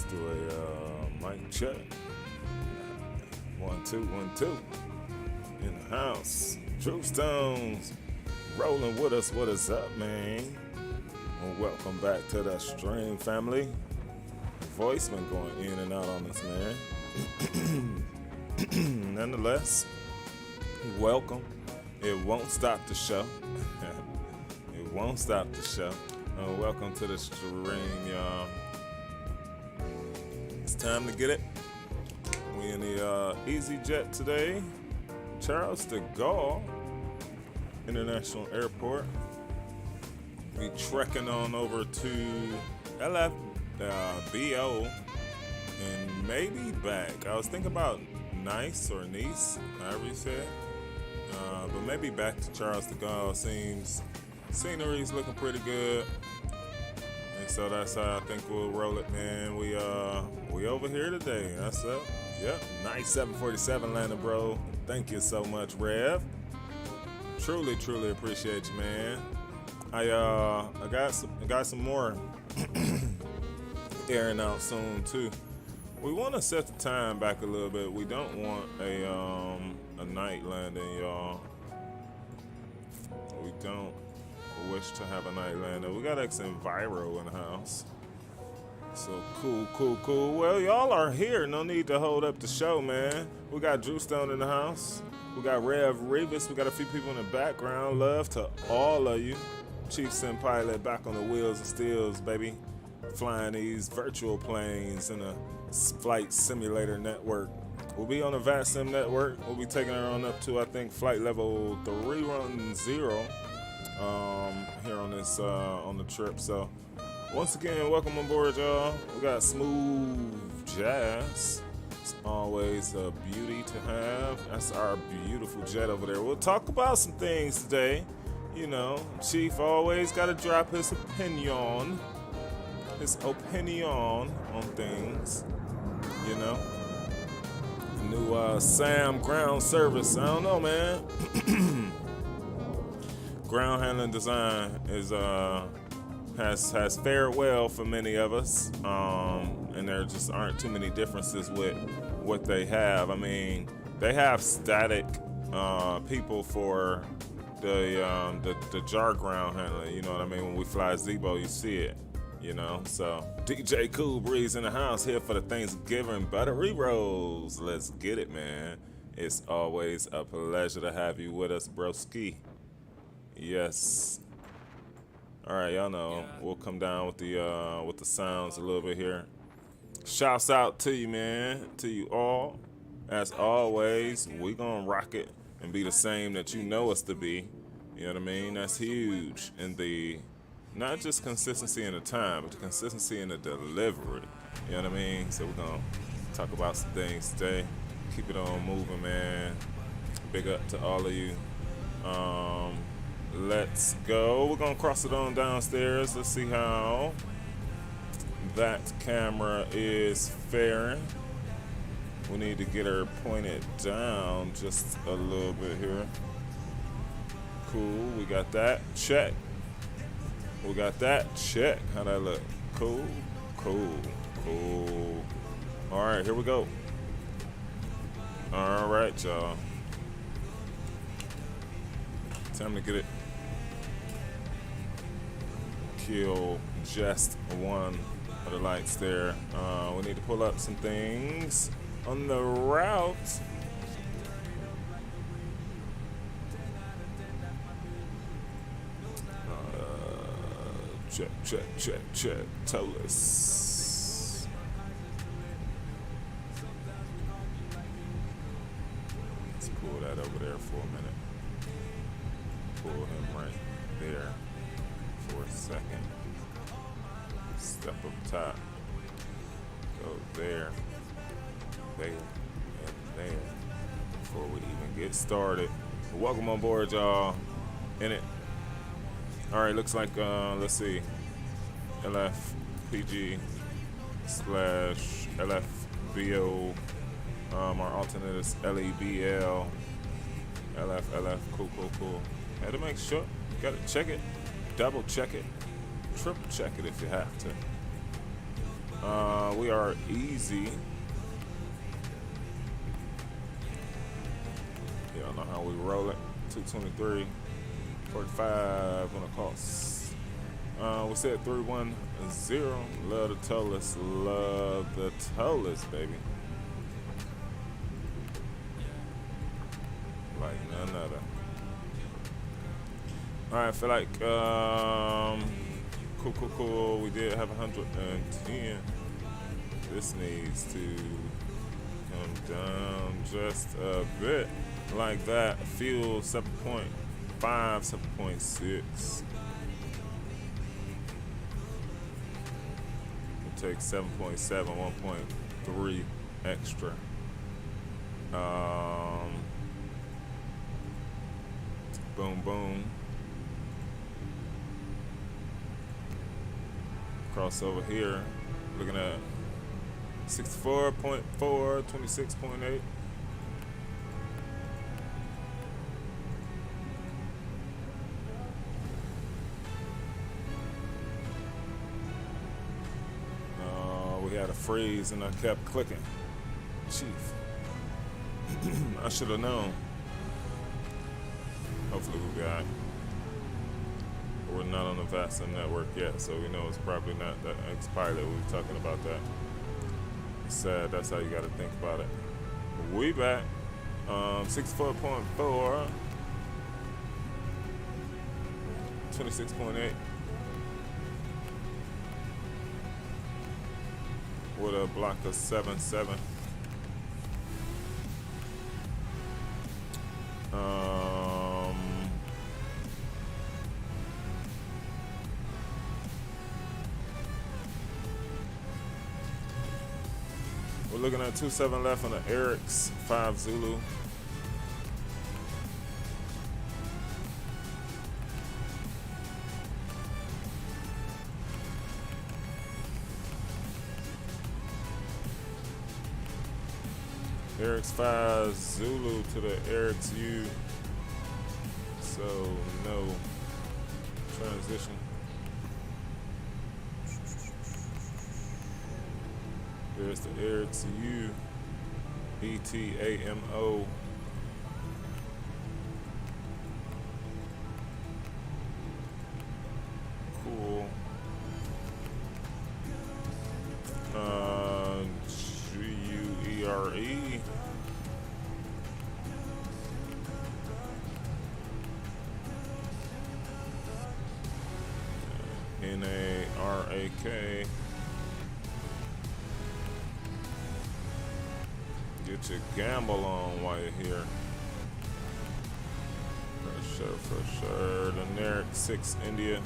do a mic check. 1 2 1 2 in the house. True Stones rolling with us. What is up, man? Well, welcome back to the stream, family. The voice been going in and out on us, man. Nonetheless, welcome. It won't stop the show. It won't stop the show. Welcome to the stream, y'all. It's time to get it. We in the EasyJet today. Charles de Gaulle International Airport. We trekking on over to LFBO and maybe back. I was thinking about Nice or Nice, however you say it. But maybe back to Charles de Gaulle. Seems scenery's looking pretty good. And so that's how I think we'll roll it, man. We over here today. That's up. Yep. Nice 747 landing, bro. Thank you so much, Rev. Truly, truly appreciate you, man. I got some more airing out soon too. We want to set the time back a little bit. We don't want a night landing, y'all. We don't wish to have a night landing. We got X Enviro in the house. So cool. Well, y'all are here. No need to hold up the show, man. We got Drew Stone in the house. We got Rev Revis. We got a few people in the background. Love to all of you. Chief Sim Pilot back on the wheels and steels, baby. Flying these virtual planes in a flight simulator network. We'll be on the VATSIM network. We'll be taking her on up to, I think, flight level 310 here on this on the trip. So once again, welcome on board, y'all. We got smooth jazz. It's always a beauty to have. That's our beautiful jet over there. We'll talk about some things today. You know, Chief always got to drop his opinion on things. You know, new SAM ground service. I don't know, man. Ground handling design is has fared well for many of us, and there just aren't too many differences with what they have. I mean, they have static people for the jar ground handling. You know what I mean? When we fly Zebo, you see it. You know, so DJ Cool Breeze in the house here for the Thanksgiving buttery rolls. Let's get it, man. It's always a pleasure to have you with us, broski. Yes. All right, y'all know we'll come down with the sounds a little bit here. Shouts out to you, man, to you all. As always, we gonna rock it and be the same that you know us to be. You know what I mean? That's huge in the. Not just consistency in the time, but the consistency in the delivery. You know what I mean? So we're going to talk about some things today. Keep it on moving, man. Big up to all of you. Let's go. We're going to cross it on downstairs. Let's see how that camera is faring. We need to get her pointed down just a little bit here. Cool. We got that. Check. We got that. Check. How that look? Cool. All right, here we go. All right, y'all. Time to get it. Kill just one of the lights there. We need to pull up some things on the route. Check. Toeless. Let's pull that over there for a minute. Pull him right there for a second. Step up top. Go there. And there. Before we even get started. Welcome on board, y'all. In it. All right, looks like, let's see, LFPG / LFBO, our alternate is LEBL, LF, cool. Had to make sure, gotta check it, double check it, triple check it if you have to. We are easy. Y'all know how we roll it. 223, 45 on the cost. We said 310. Love the toeless. Love the toeless, baby. Like none other. Alright, I feel like cool. We did have 110. This needs to come down just a bit. Like that. Fuel 7.5, 7.6. We'll take 7.7, 1.3 extra. Boom. Crossover here, looking at 64.4, 26.8. We had a freeze and I kept clicking. Chief. I should have known. Hopefully we'll be alright. We're not on the Vasa network yet, so we know it's probably not that X-Pilot. We were talking about that. It's sad, that's how you gotta think about it. We back. 64.4. 26.8. With a block of 7.7. We're looking at 2.7 left on the Eric's 5 Zulu. Eric's 5 Zulu to the Eric's U. So no transition. There's the Eric's U. ETAMO. Cool. GUERE. NARAK. Get your gamble on while you're here. For sure. The Narek 6 India.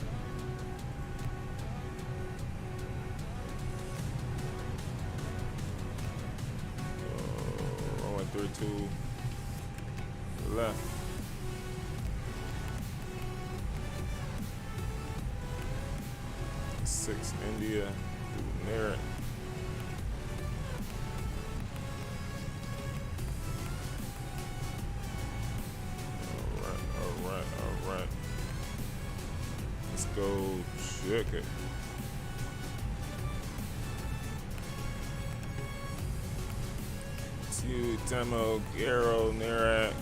I went 3-2 left. Six India through Narek. All right. Let's go check it. To Demo Garo Narek.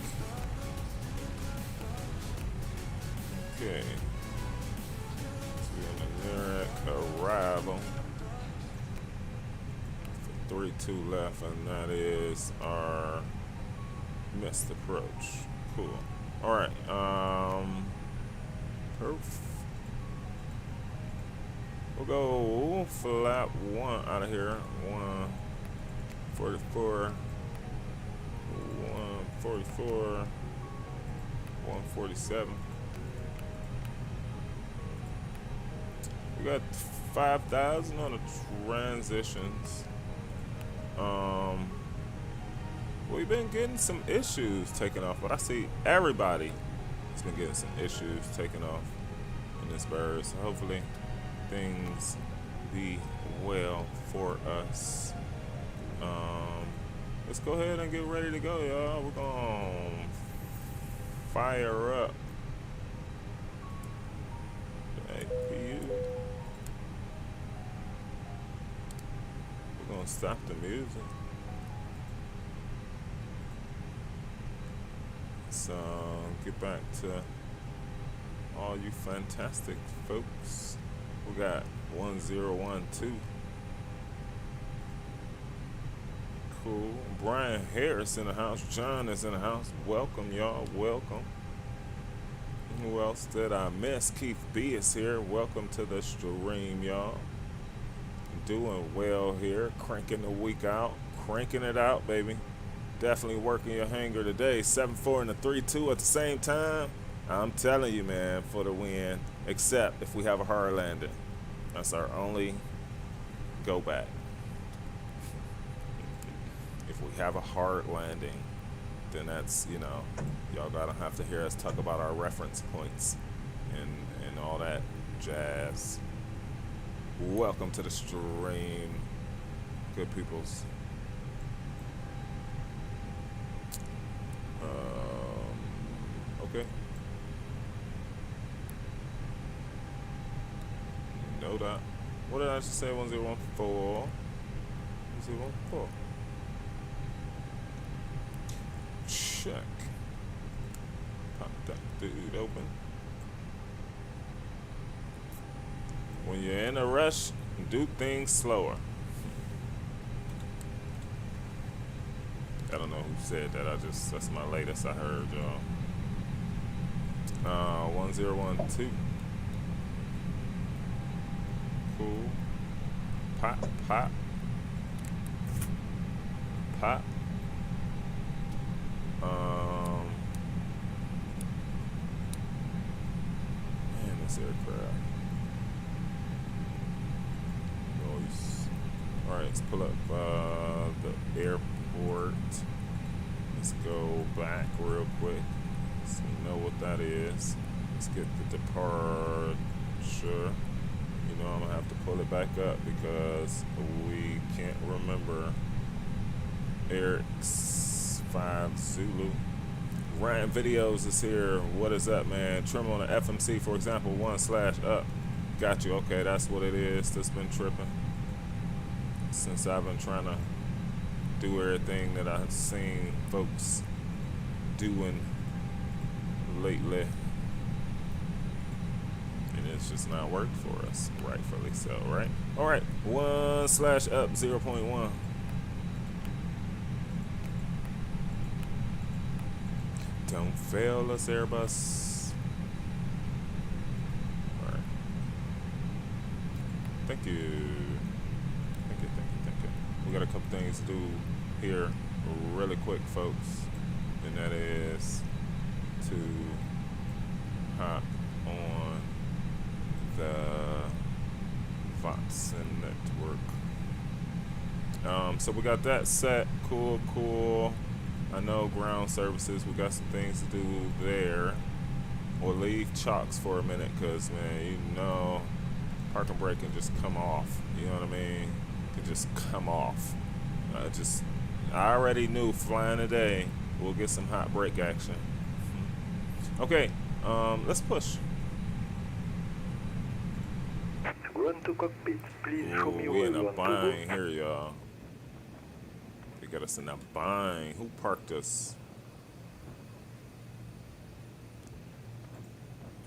Okay. Arrival. 3-2 left, and that is our missed approach. Cool. All right. We'll go flat 1 out of here. 144. 144. 147. We got 5,000 on the transitions. We've been getting some issues taken off, but I see everybody has been getting some issues taken off in this bird. So hopefully things be well for us. Let's go ahead and get ready to go, y'all. We're gonna fire up the APU. Don't stop the music. So get back to all you fantastic folks. We got 1012. Cool. Brian Harris in the house. John is in the house. Welcome, y'all. Welcome. Who else did I miss? Keith B is here. Welcome to the stream, y'all. Doing well here. Cranking the week out. Cranking it out, baby. Definitely working your hanger today. 7-4 and a 3-2 at the same time. I'm telling you, man, for the win. Except if we have a hard landing. That's our only go back. If we have a hard landing, then that's, you know, y'all gotta have to hear us talk about our reference points and all that jazz. Welcome to the stream, good peoples. Okay. No doubt. What did I just say? 1014. 1014. Check. Pop that dude open. When you're in a rush, do things slower. I don't know who said that. That's my latest I heard, y'all. 1012. Cool. Pop. Man, this aircraft. Noise. Alright, let's pull up the airport. Let's go back real quick so you know what that is. Let's get the departure. You know I'm gonna have to pull it back up because we can't remember. Air X5 Zulu. Ryan Videos is here. What is up, man? Trim on the FMC, for example, 1/up. Got you. Okay, that's what it is. That's been tripping since I've been trying to do everything that I've seen folks doing lately, and it's just not worked for us, rightfully so, right? All right, 1/up 0.1. Don't fail us, Airbus. All right. Thank you. We got a couple things to do here really quick, folks, and that is to hop on the Watson network. So we got that set. Cool. I know ground services, we got some things to do there. We'll leave chocks for a minute because, man, you know, park and brake can just come off. You know what I mean? Can just come off. I already knew flying today we'll get some hot brake action. Okay, let's push. Run to cockpit. Please show me we where in you a want to bind go. here, y'all. They got us in a bind. Who parked us?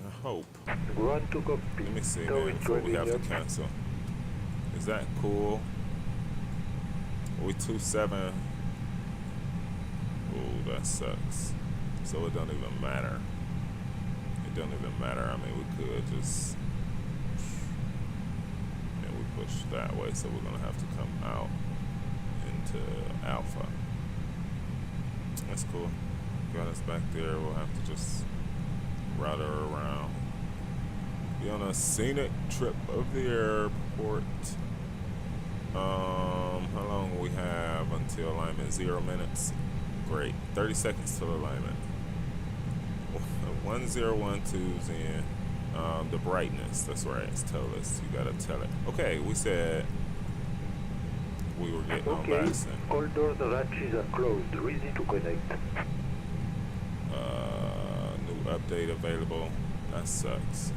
I hope. Run to cockpit. Let me see, Tower man, is before we have to running up. cancel. Is that cool? We 2-7. Oh, that sucks. So it don't even matter. It don't even matter. I mean, we could just... And we push that way, so we're going to have to come out into Alpha. That's cool. Got us back there. We'll have to just route her around. Be on a scenic trip of the airport. How long we have until alignment? 0 minutes. Great. 30 seconds till alignment. 1012's in. The brightness. That's right. It's tell us. You gotta tell it. Okay, we said we were getting on Okay, Baxton. all doors and hatches are closed. Easy to connect. New update available. That sucks.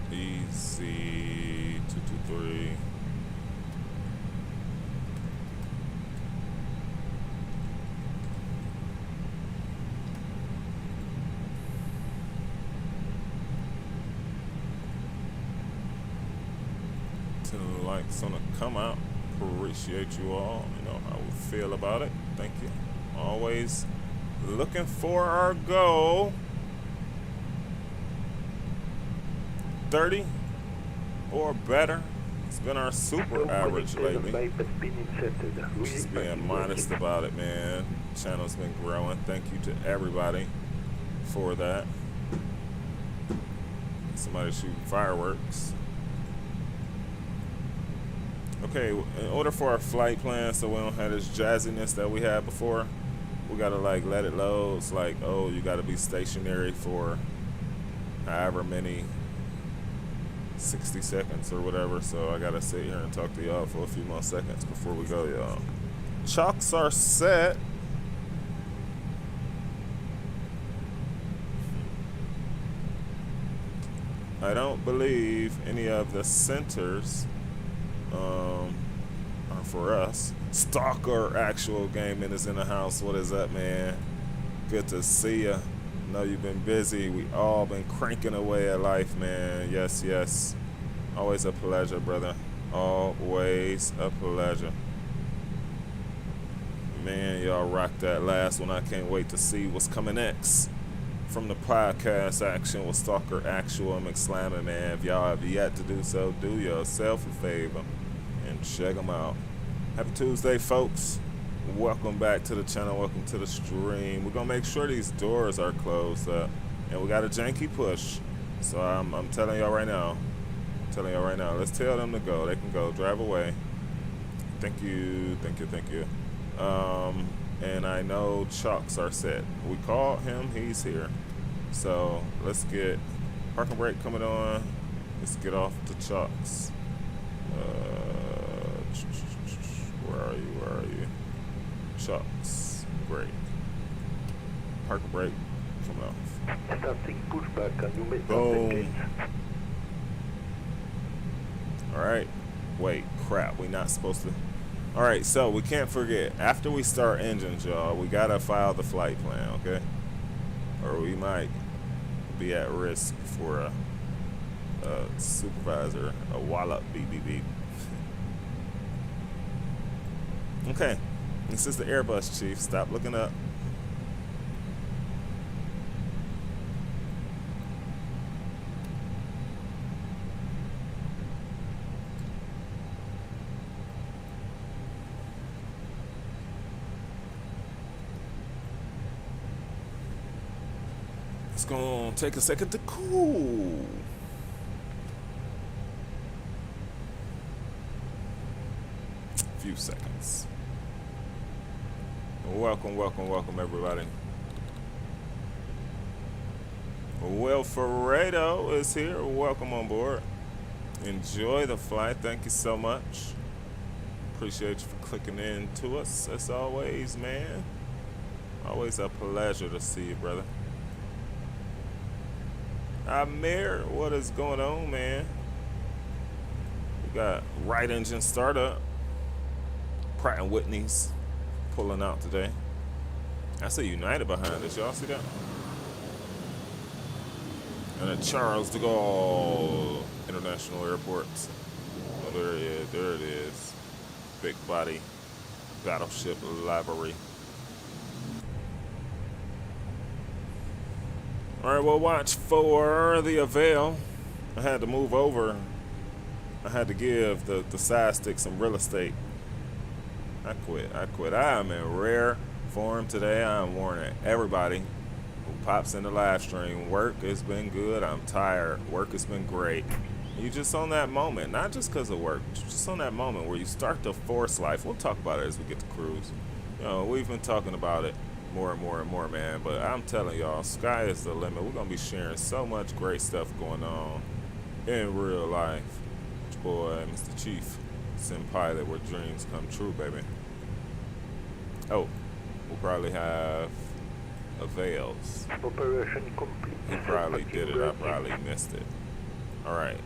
Easy 223. To the likes on the come out. Appreciate you all. You know how we feel about it. Thank you. Always looking for our goal. 30 or better. It's been our super average lately. Just being modest about it, man. Channel's been growing. Thank you to everybody for that. Somebody shooting fireworks. Okay, in order for our flight plan, so we don't have this jazziness that we had before, we gotta like let it load. It's like, oh, you gotta be stationary for however many 60 seconds or whatever. So I gotta sit here and talk to y'all for a few more seconds before we go, y'all. Chalks are set. I don't believe any of the centers are for us. Stalker Actual Gaming is in the house. What is up, man? Good to see ya. Know you've been busy. We all been cranking away at life, man. Yes, yes. Always a pleasure, brother. Always a pleasure. Man, y'all rocked that last one. I can't wait to see what's coming next from the podcast action with Stalker Actual and McSlammin', man. If y'all have yet to do so, do yourself a favor and check them out. Happy Tuesday, folks. Welcome back to the channel. Welcome to the stream. We're gonna make sure these doors are closed up, and we got a janky push. So I'm telling y'all right now. Let's tell them to go. They can go. Drive away. Thank you. And I know chalks are set. We called him. He's here. So let's get parking brake coming on. Let's get off the chalks. Where are you? Chalks. Great. Parking brake coming off. Starting pushback and you may Boom. Alright. Wait, crap. We're not supposed to. Alright, so we can't forget. After we start engines, y'all, we gotta file the flight plan, okay? Or we might be at risk for a supervisor, a wallop beep beep beep. Okay, this is the Airbus chief. Stop looking up. It's gonna take a second to cool. Few seconds. Welcome everybody. Will Ferredo is here. Welcome on board. Enjoy the flight. Thank you so much. Appreciate you for clicking in to us as always, man. Always a pleasure to see you, brother. Amir, what is going on, man? We got right engine startup. Pratt & Whitney's pulling out today. I see United behind us. Y'all see that? And at Charles de Gaulle International Airport. Oh, there it is. Big body battleship library. All right, well, watch for the Avail. I had to move over. I had to give the Sidestick some real estate. I quit. I am in rare form today. I am warning everybody who pops in the live stream. Work has been good. I'm tired. Work has been great. You just on that moment, not just because of work, just on that moment where you start to force life. We'll talk about it as we get to cruise. You know, we've been talking about it more and more, man. But I'm telling y'all, sky is the limit. We're gonna be sharing so much great stuff going on in real life. Boy, Mr. Chief, Sim Pilot, where dreams come true, baby. Oh, we'll probably have Avails. Operation complete. He probably did it. I probably missed it. All right,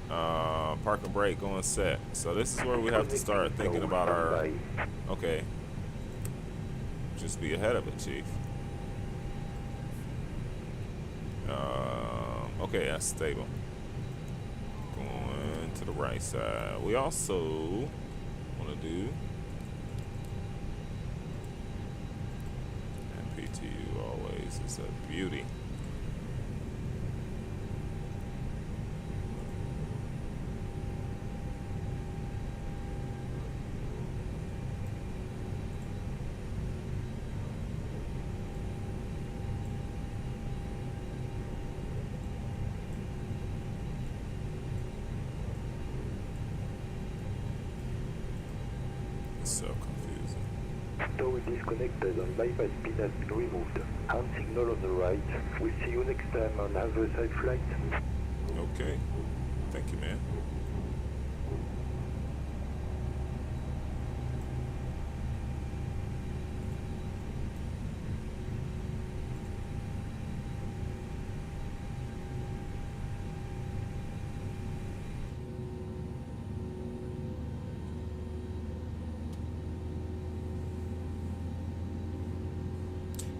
park and brake going set. So this is where we have to start thinking about our, okay, just be ahead of it, Chief. Okay, that's stable. Going to the right side. We also want to do PTU always is a beauty. So confusing. Door disconnected and bypass pin has been removed. Hand signal on the right. We'll see you next time on have a safe flight. Okay. Thank you, man.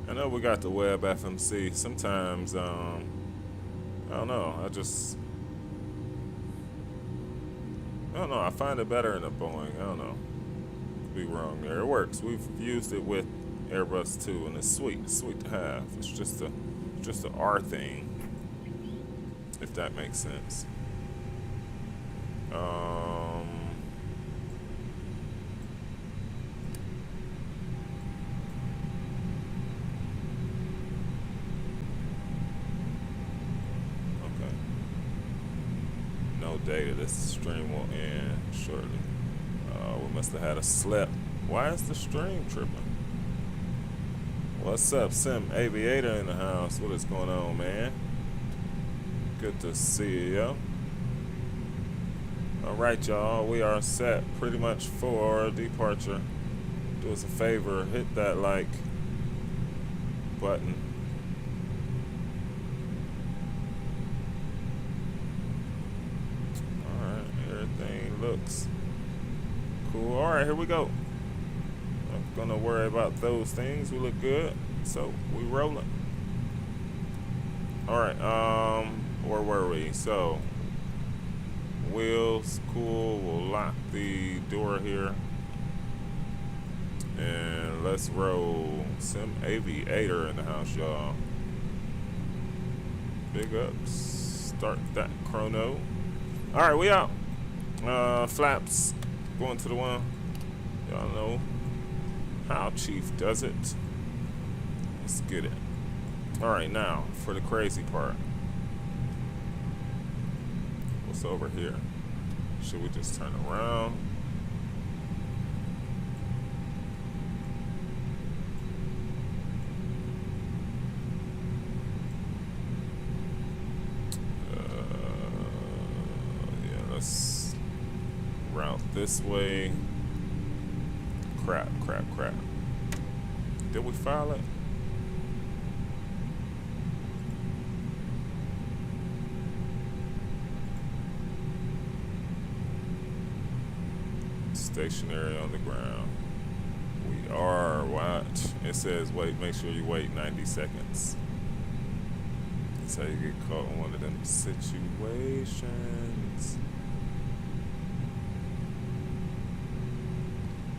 I know we got the web FMC. Sometimes, I don't know. I don't know. I find it better in a Boeing. I don't know. Could be wrong there. It works. We've used it with Airbus too, and it's sweet. It's sweet to have. It's just a R thing, if that makes sense. Data. This stream will end shortly. We must have had a slip. Why is the stream tripping? What's up, Sim Aviator in the house? What is going on, man? Good to see you, yo. All right, y'all. We are set pretty much for departure. Do us a favor, hit that like button. Looks cool. All right, here we go. Not gonna worry about those things. We look good, so we rolling. All right, where were we? So wheels, cool. We'll lock the door here, and let's roll. Sim Aviator in the house, y'all. Big ups. Start that chrono. All right, we out. Flaps going to the one. Y'all know how Chief does it. Let's get it. Alright, now for the crazy part. What's over here? Should we just turn around? Yeah, let's route this way. Crap. Did we file it? Stationary on the ground. We are, watch. It says wait, make sure you wait 90 seconds. That's how you get caught in one of them situations.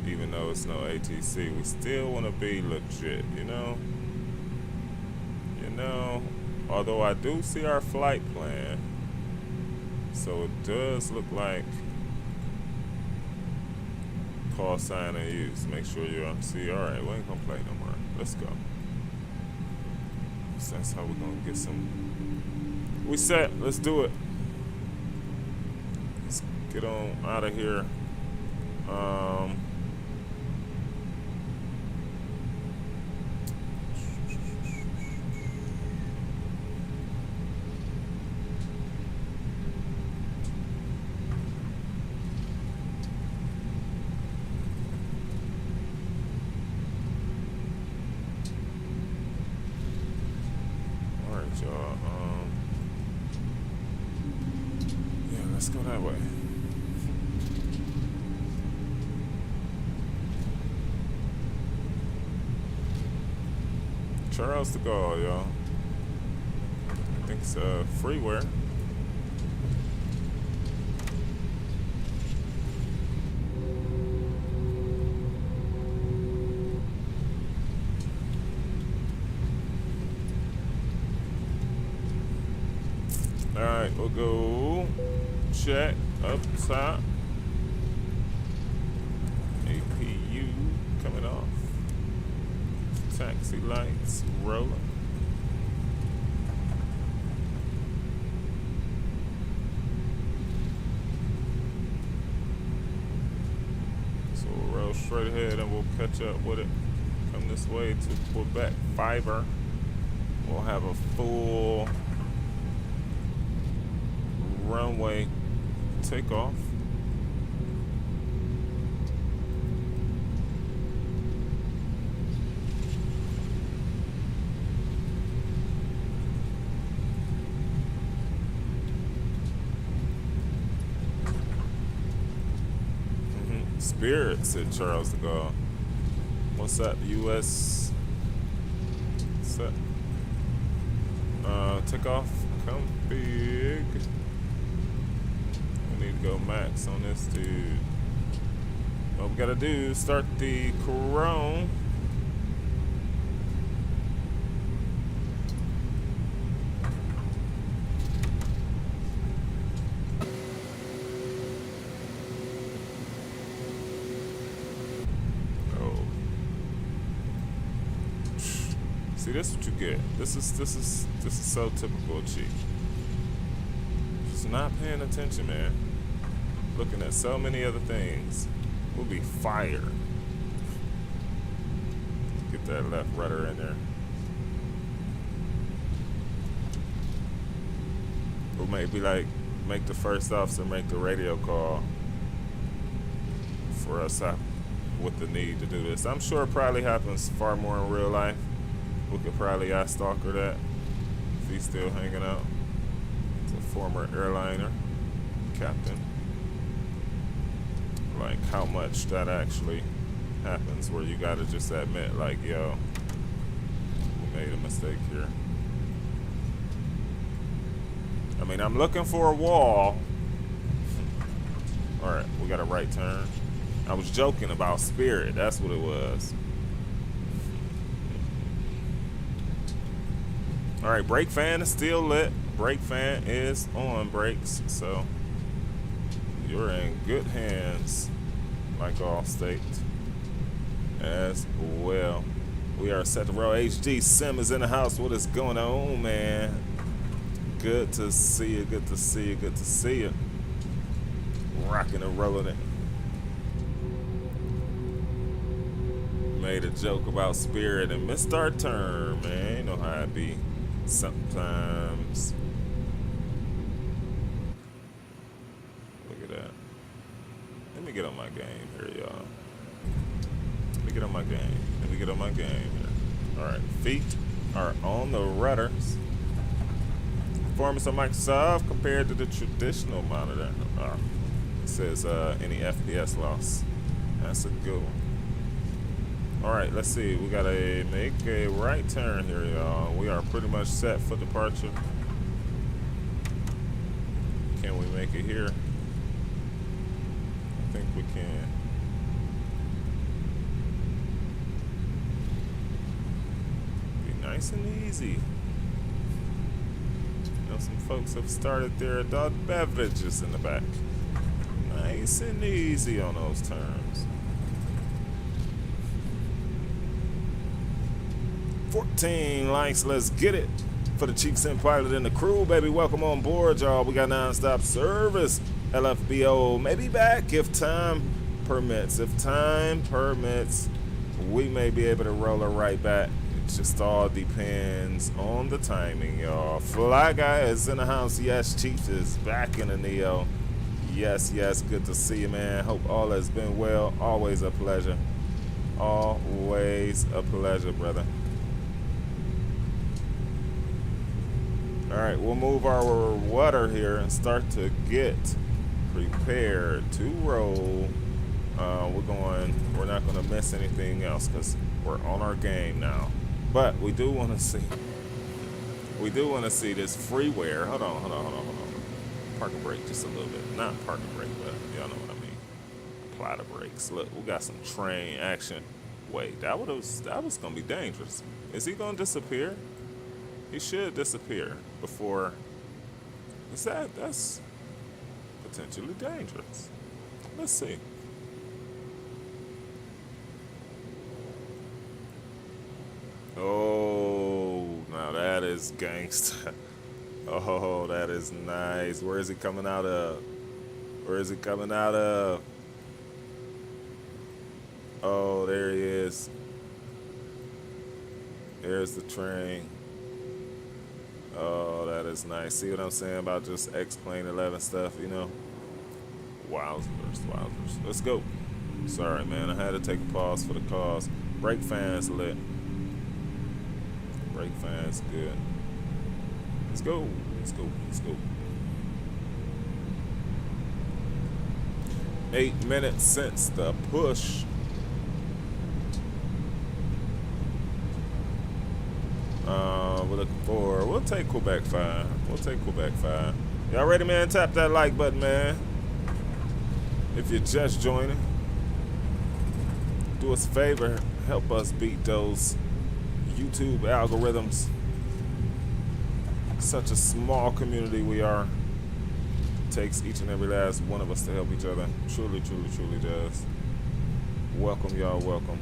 Even though it's no ATC, we still want to be legit, you know? Although I do see our flight plan, so it does look like call sign and use. Make sure you're on C. All right, we ain't gonna play no more. Let's go. So that's how we're gonna get some. We set. Let's do it. Let's get on out of here. let's go that way. Charles de Gaulle, y'all. I think it's freeware. Alright, we'll go check up top. APU coming off. Taxi lights rolling. So we'll roll straight ahead and we'll catch up with it. Come this way to Quebec Fiber. We'll have a full runway takeoff. Spirit, said Charles de Gaulle. What's up, US? What's up? Takeoff, come big. We need to go max on this dude. What we gotta do is start the Corone. See, this is what you get. This is so typical of Chief. Just not paying attention, man. Looking at so many other things. We'll be fired. Get that left rudder in there. Or maybe like make the first officer make the radio call for us with the need to do this. I'm sure it probably happens far more in real life. We could probably ask Stalker that if he's still hanging out. It's a former airliner captain. Like how much that actually happens where you gotta just admit like, yo, we made a mistake here. I mean, I'm looking for a wall. All right, we got a right turn. I was joking about Spirit, that's what it was. All right, brake fan is still lit. Brake fan is on brakes, so you're in good hands, like Allstate, as well. We are set to roll. HD Sim is in the house. What is going on, man? Good to see you. Good to see you. Good to see you. Rocking and rolling it. Made a joke about Spirit and missed our turn, man. You know how it be. Sometimes. Look at that. Let me get on my game here, y'all. Let me get on my game. Let me get on my game here. All right, feet are on the rudders. Performance on Microsoft compared to the traditional monitor. It says any FPS loss. That's a good one. All right, let's see. We gotta make a right turn here, y'all. We are pretty much set for departure. Can we make it here? I think we can. Be nice and easy. You know, some folks have started their adult beverages in the back. Nice and easy on those terms. 14 likes, let's get it. For the Chief Sim Pilot and the crew, baby, welcome on board, y'all. We got non-stop service. LFBO may be back if time permits. If time permits, we may be able to roll her right back. It just all depends on the timing, y'all. Fly Guy is in the house. Yes, Chief is back in the Neo. Yes, yes, good to see you, man. Hope all has been well. Always a pleasure. Always a pleasure, brother. All right, we'll move our water here and start to get prepared to roll. We're not gonna miss anything else because we're on our game now. But we do want to see this freeware. Hold on. Park a brake just a little bit. Not park a brake, but y'all know what I mean. Apply the brakes. Look, we got some train action. Wait, that was gonna be dangerous. Is he gonna disappear? He should disappear before. That's potentially dangerous. Let's see. Oh, now that is gangsta. Oh, that is nice. Where is he coming out of? Oh, there he is. There's the train. Oh, that is nice. See what I'm saying about just XP11 stuff, you know? Wowzers. Let's go. Sorry, man. I had to take a pause for the cause. Brake fans lit. Brake fans good. Let's go. 8 minutes since the push. We're looking for. We'll take Quebec 5. Y'all ready, man? Tap that like button, man. If you're just joining, do us a favor. Help us beat those YouTube algorithms. Such a small community we are. It takes each and every last one of us to help each other. Truly does. Welcome, y'all. Welcome.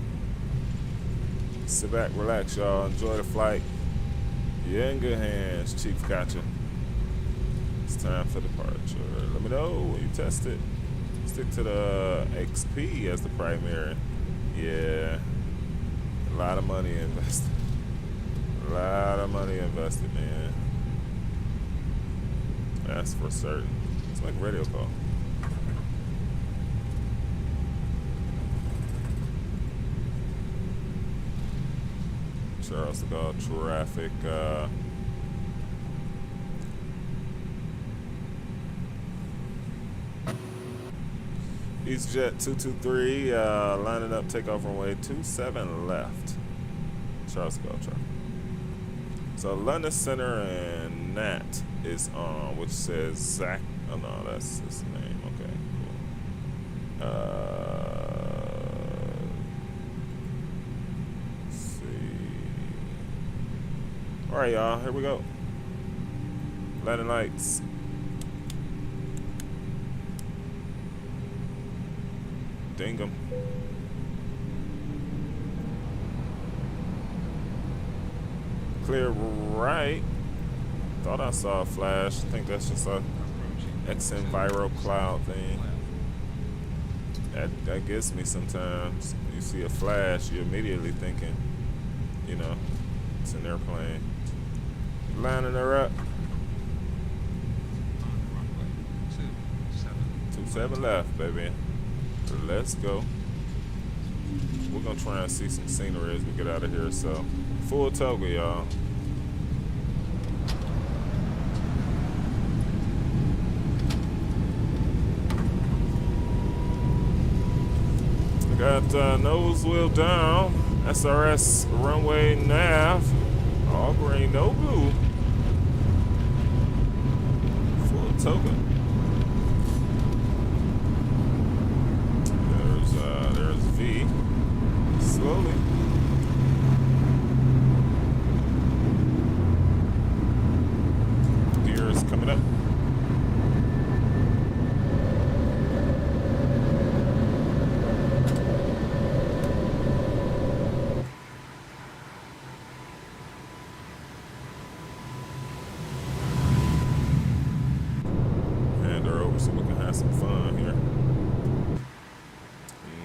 Sit back, relax, y'all. Enjoy the flight. You're in good hands. Chief gotcha. It's time for departure. Let me know when you test it. Stick to the XP as the primary. Yeah. A lot of money invested. Man. That's for certain. It's like a radio call. Charles de Gaulle traffic. EasyJet 223 lining up, takeoff runway 27 left. Charles de Gaulle traffic. So London Center and Nat is on, which says Zach. Oh no, that's his name. Okay, cool. Let's see. All right, y'all. Here we go. Landing lights. Ding 'em. Clear right. Thought I saw a flash. I think that's just a XM viral cloud thing. That gets me sometimes. You see a flash, you're immediately thinking, you know, it's an airplane. Lining her up. 27 left, baby. Let's go. We're gonna try and see some scenery as we get out of here. So, full toga, y'all. Got nose wheel down. SRS runway nav. All green, no blue. Full toga. There's V. Slowly. Gears coming up. So we can have some fun here.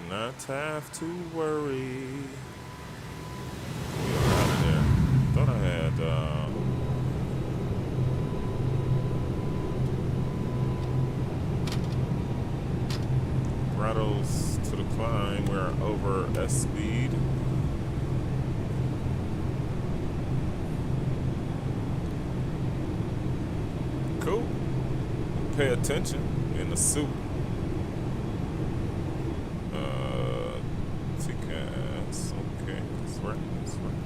Not have to worry. We're out of there. Thought I had throttles to the climb. We're over S speed. Cool. Pay attention in a suit. TCAS. Okay, that's right. That's right.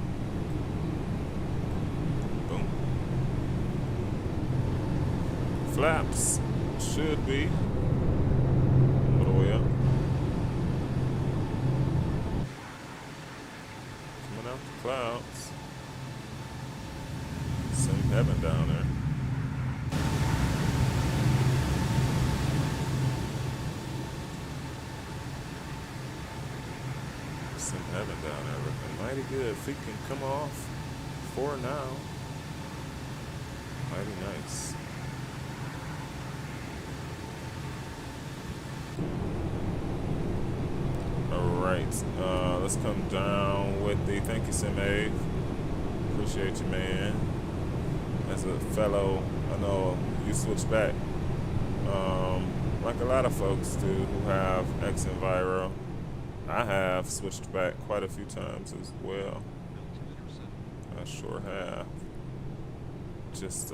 Boom. Flaps should be all the way up. Coming out the clouds. Some heaven down there. Some heaven down there looking mighty good. Feet can come off for now. Mighty nice. Alright, let's come down with the thank you, Sim-Ave. Appreciate you, man. As a fellow, I know you switch back. Like a lot of folks do who have X Enviro. I have switched back quite a few times as well. I sure have. Just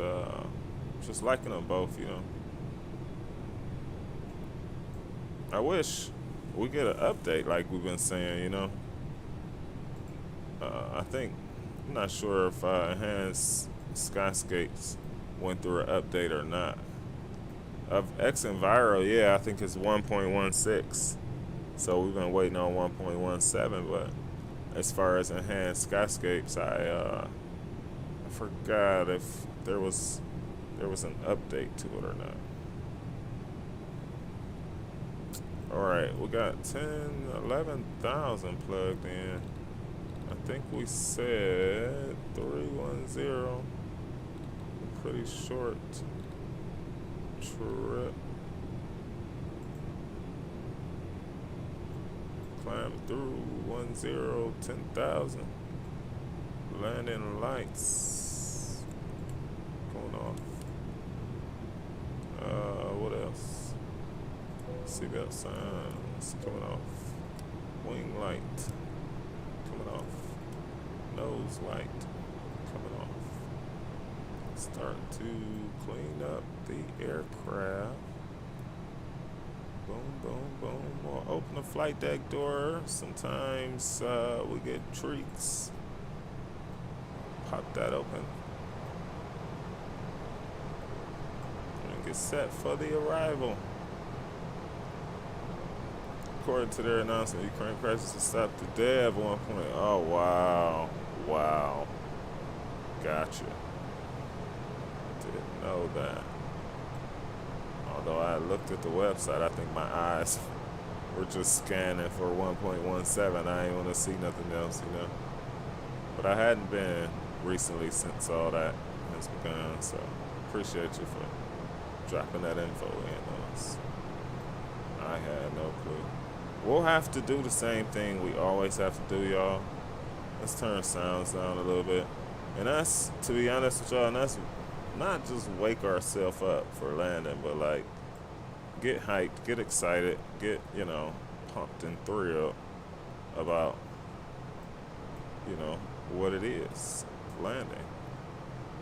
liking them both, you know. I wish we get an update like we've been saying, you know. I think, I'm not sure if Enhanced Skyscapes went through an update or not. Of X Enviro, yeah, I think it's 1.16. So we've been waiting on 1.17, but as far as Enhanced Skyscapes, I forgot if there was an update to it or not. All right, we got 11,000 plugged in. I think we said 310. Pretty short trip. Climb through 10,000. Landing lights going off. What else? Seatbelt signs coming off. Wing light coming off. Nose light coming off. Start to clean up the aircraft. Boom, boom, boom. We'll open the flight deck door. Sometimes we get treats. Pop that open. And get set for the arrival. According to their announcement, Ukraine crisis has stopped the dev 1 point. Oh, wow. Wow. Gotcha. Didn't know that. Although I looked at the website, I think my eyes were just scanning for 1.17. I ain't want to see nothing else, you know. But I hadn't been recently since all that has begun, so appreciate you for dropping that info in on us. I had no clue. We'll have to do the same thing we always have to do, y'all. Let's turn sounds down a little bit. And that's, to be honest with y'all, and that's not just wake ourselves up for landing, but like get hyped, get excited, get, you know, pumped and thrilled about, you know, what it is, landing.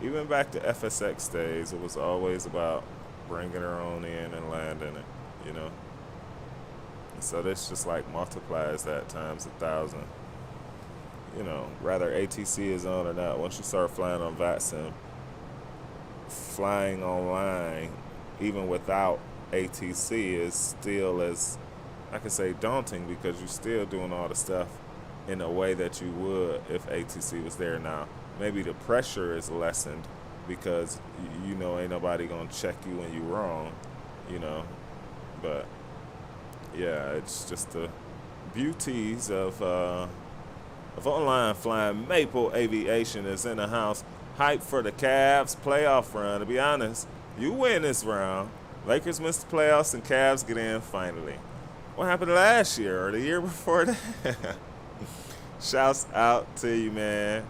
Even back to FSX days, it was always about bringing her on in and landing it, you know. And so this just like multiplies that times 1,000. You know, whether ATC is on or not, once you start flying on VATSIM, flying online, even without ATC, is still as, I can say, daunting, because you're still doing all the stuff in a way that you would if ATC was there. Now, maybe the pressure is lessened because, you know, ain't nobody gonna check you when you're wrong, you know. But yeah, it's just the beauties of online flying. Maple Aviation is in the house. Hype for the Cavs playoff run. To be honest, you win this round. Lakers missed the playoffs and Cavs get in finally. What happened last year or the year before that? Shouts out to you, man.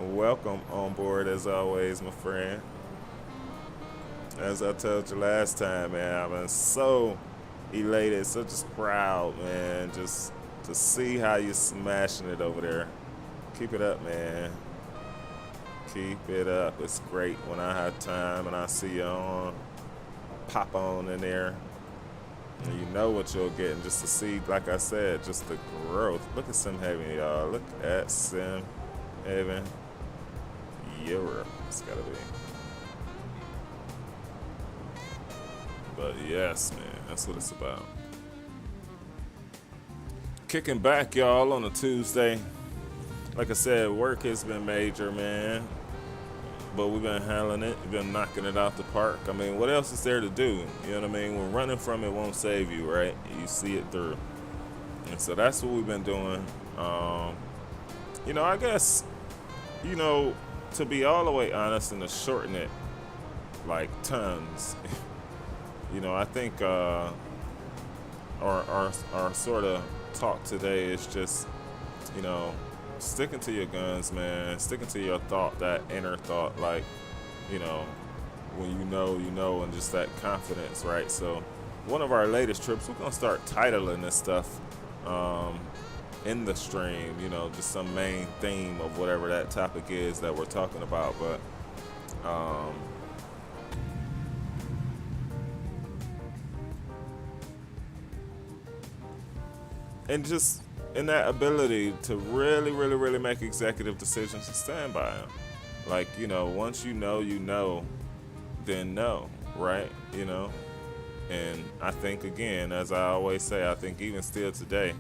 Welcome on board as always, my friend. As I told you last time, man, I've been so elated, so just proud, man, just to see how you're smashing it over there. Keep it up, man. Keep it up. It's great when I have time and I see you on. Pop on in there. And you know what you'll get, and just to see, like I said, just the growth. Look at Sim Haven, y'all. Look at Sim Haven Europe. It's gotta be. But yes, man, that's what it's about. Kicking back, y'all, on a Tuesday. Like I said, work has been major, man. But we've been handling it. We've been knocking it out the park. I mean, what else is there to do? You know what I mean? When running from it won't save you, right? You see it through. And so that's what we've been doing. You know, I guess, you know, to be all the way honest and to shorten it, like tons, you know, I think our sort of talk today is just, you know, sticking to your guns, man. Sticking to your thought, that inner thought, like, you know, when you know, and just that confidence, right? So one of our latest trips, we're gonna start titling this stuff in the stream, you know, just some main theme of whatever that topic is that we're talking about. But and just in that ability to really make executive decisions and stand by them. Like, you know, once you know, then no, right? You know? And I think, again, as I always say, I think even still today,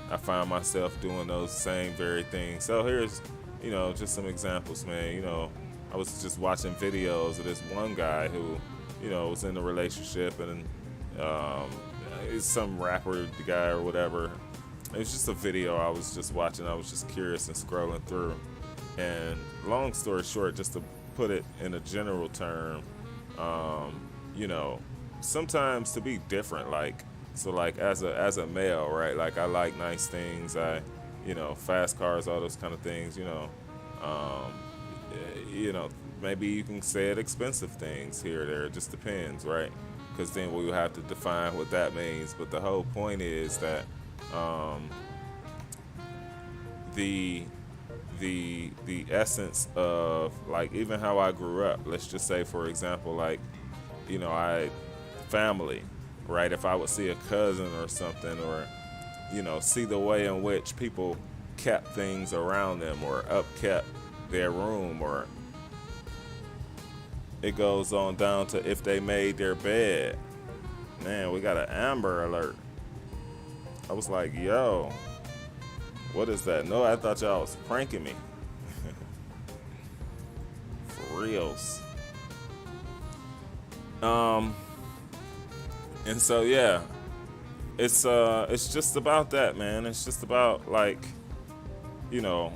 I find myself doing those same very things. So here's, you know, just some examples, man. You know, I was just watching videos of this one guy who, you know, was in a relationship, and it's some rapper guy or whatever. It was just a video I was just watching. I was just curious and scrolling through. And long story short, just to put it in a general term, you know, sometimes to be different, like, so like as a male, right? Like, I like nice things. You know, fast cars, all those kind of things, you know, maybe you can say it expensive things here or there. It just depends, right? Because then we'll have to define what that means. But the whole point is that the essence of, like, even how I grew up, let's just say, for example, like, you know, family, right? If I would see a cousin or something, or, you know, see the way in which people kept things around them or upkept their room, or it goes on down to if they made their bed. Man, we got an Amber Alert. I was like, yo, what is that? No, I thought y'all was pranking me. For reals. And so, yeah, it's just about that, man. It's just about, like, you know,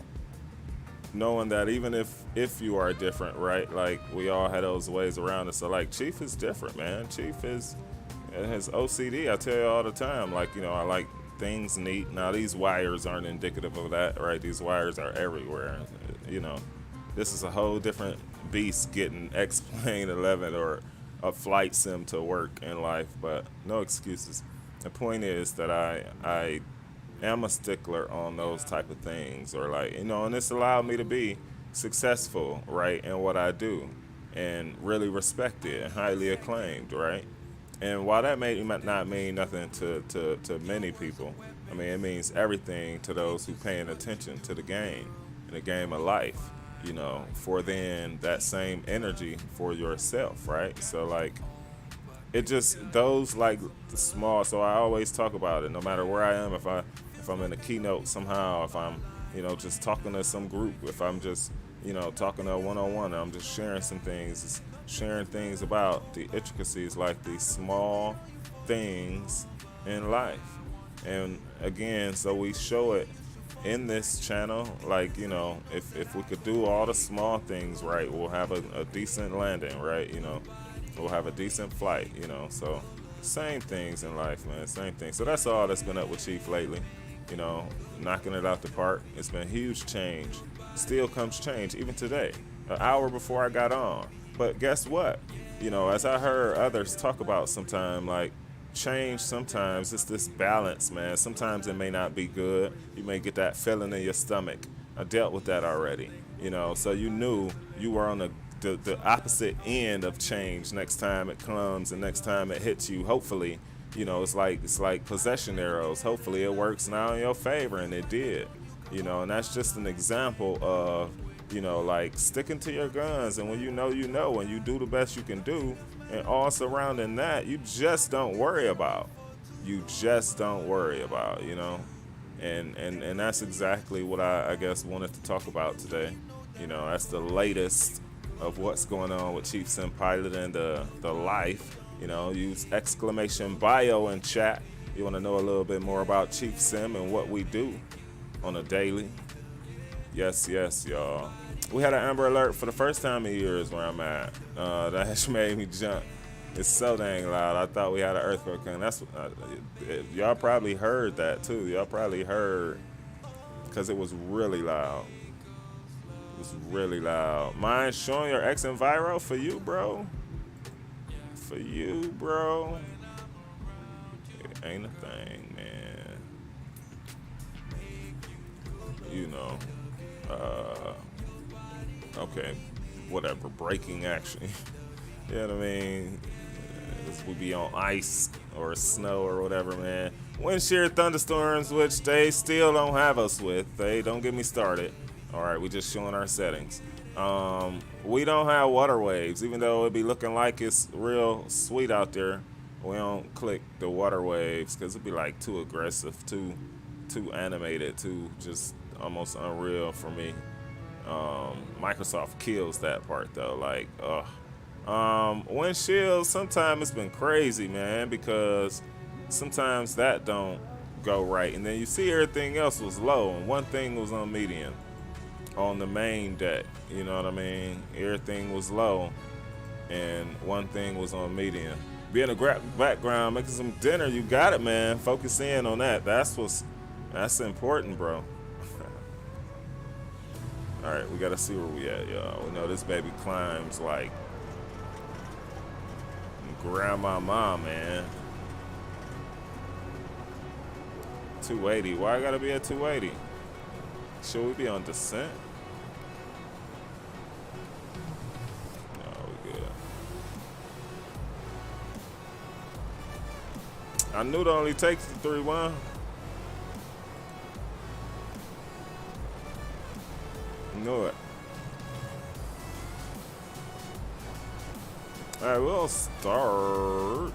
knowing that even if you are different, right? Like, we all had those ways around us. So, like, Chief is different, man. Chief has OCD. I tell you all the time, like, you know, I like things neat. Now, these wires aren't indicative of that, right? These wires are everywhere. You know, this is a whole different beast getting XP11 or a flight sim to work in life, but no excuses. The point is that I am a stickler on those type of things, or, like, you know, and it's allowed me to be successful, right, in what I do, and really respected and highly acclaimed, right? And while that may not mean nothing to many people, I mean, it means everything to those who paying attention to the game, and the game of life, you know, for then that same energy for yourself, right? So, like, it just, those, like, the small, so I always talk about it, no matter where I am, if I'm in a keynote somehow, if I'm, you know, just talking to some group, if I'm just, you know, talking to a one-on-one, I'm just sharing some things, sharing things about the intricacies, like these small things in life. And again, so we show it in this channel, like, you know, if we could do all the small things right, we'll have a decent landing, right? You know, we'll have a decent flight, you know. So same things in life, man, same thing. So that's all that's been up with Chief lately, you know, knocking it out the park. It's been huge change. Still comes change, even today, an hour before I got on. But guess what? You know, as I heard others talk about sometime, like, change sometimes, it's this balance, man. Sometimes it may not be good. You may get that feeling in your stomach. I dealt with that already, you know, so you knew you were on the opposite end of change next time it comes, and next time it hits you, hopefully, you know, it's like possession arrows. Hopefully it works now in your favor, and it did. You know, and that's just an example of, you know, like sticking to your guns, and when you know, and you do the best you can do, and all surrounding that, you just don't worry about. You just don't worry about, you know. And that's exactly what I guess wanted to talk about today. You know, that's the latest of what's going on with Chief Sim Pilot and the life. You know, use exclamation bio in chat. You want to know a little bit more about Chief Sim and what we do on a daily. Yes, y'all. We had an Amber Alert for the first time in years where I'm at. That just made me jump. It's so dang loud. I thought we had an earthquake, and that's y'all probably heard that too. Y'all probably heard because it was really loud. It was really loud. Mind showing your X and Viro for you, bro? For you, bro? It ain't a thing, man. You know. Okay. Whatever. Breaking action. You know what I mean? We be on ice or snow or whatever, man. Wind shear thunderstorms, which they still don't have us with. They don't get me started. All right, we just showing our settings. We don't have water waves, even though it be looking like it's real sweet out there. We don't click the water waves because it'd be like too aggressive, too animated, too just almost unreal for me. Microsoft kills that part though. Like, windshield, sometimes it's been crazy, man, because sometimes that don't go right, and then you see everything else was low, and one thing was on medium on the main deck. You know what I mean? Everything was low, and one thing was on medium. Be in the background making some dinner. You got it, man. Focus in on that. That's important, bro. All right, we gotta see where we at, y'all. We know this baby climbs like grandma, man. 280. Why I gotta be at 280? Should we be on descent? No, we good. I knew it only takes the 3-1. Knew it. All right, we'll start.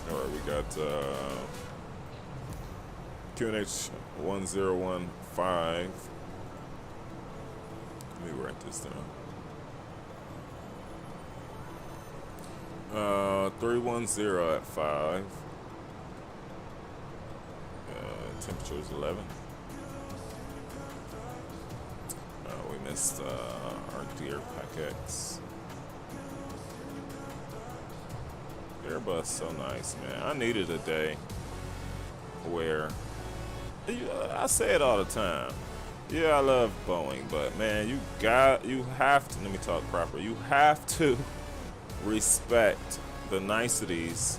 All right, we got QNH 1015. Let me write this down. 310 at 5. Temperature is 11. We missed our dear Pack-X. Airbus, so nice, man. I needed a day where I say it all the time. Yeah, I love Boeing, but man, you have to, let me talk proper. You have to respect the niceties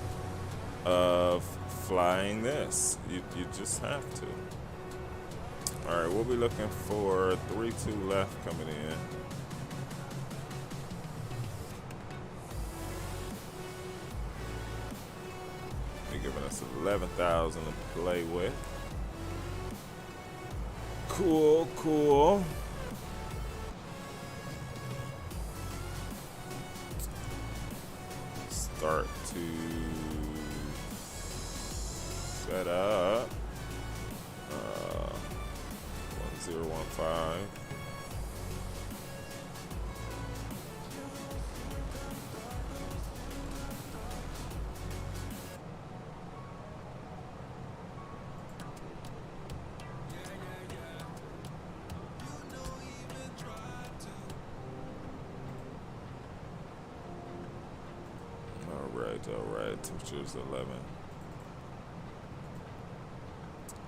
of flying this. You just have to. All right, we'll be looking for 3-2 left coming in. They're giving us 11,000 to play with. Cool. Start to set up 1015. All right. Temperature is 11.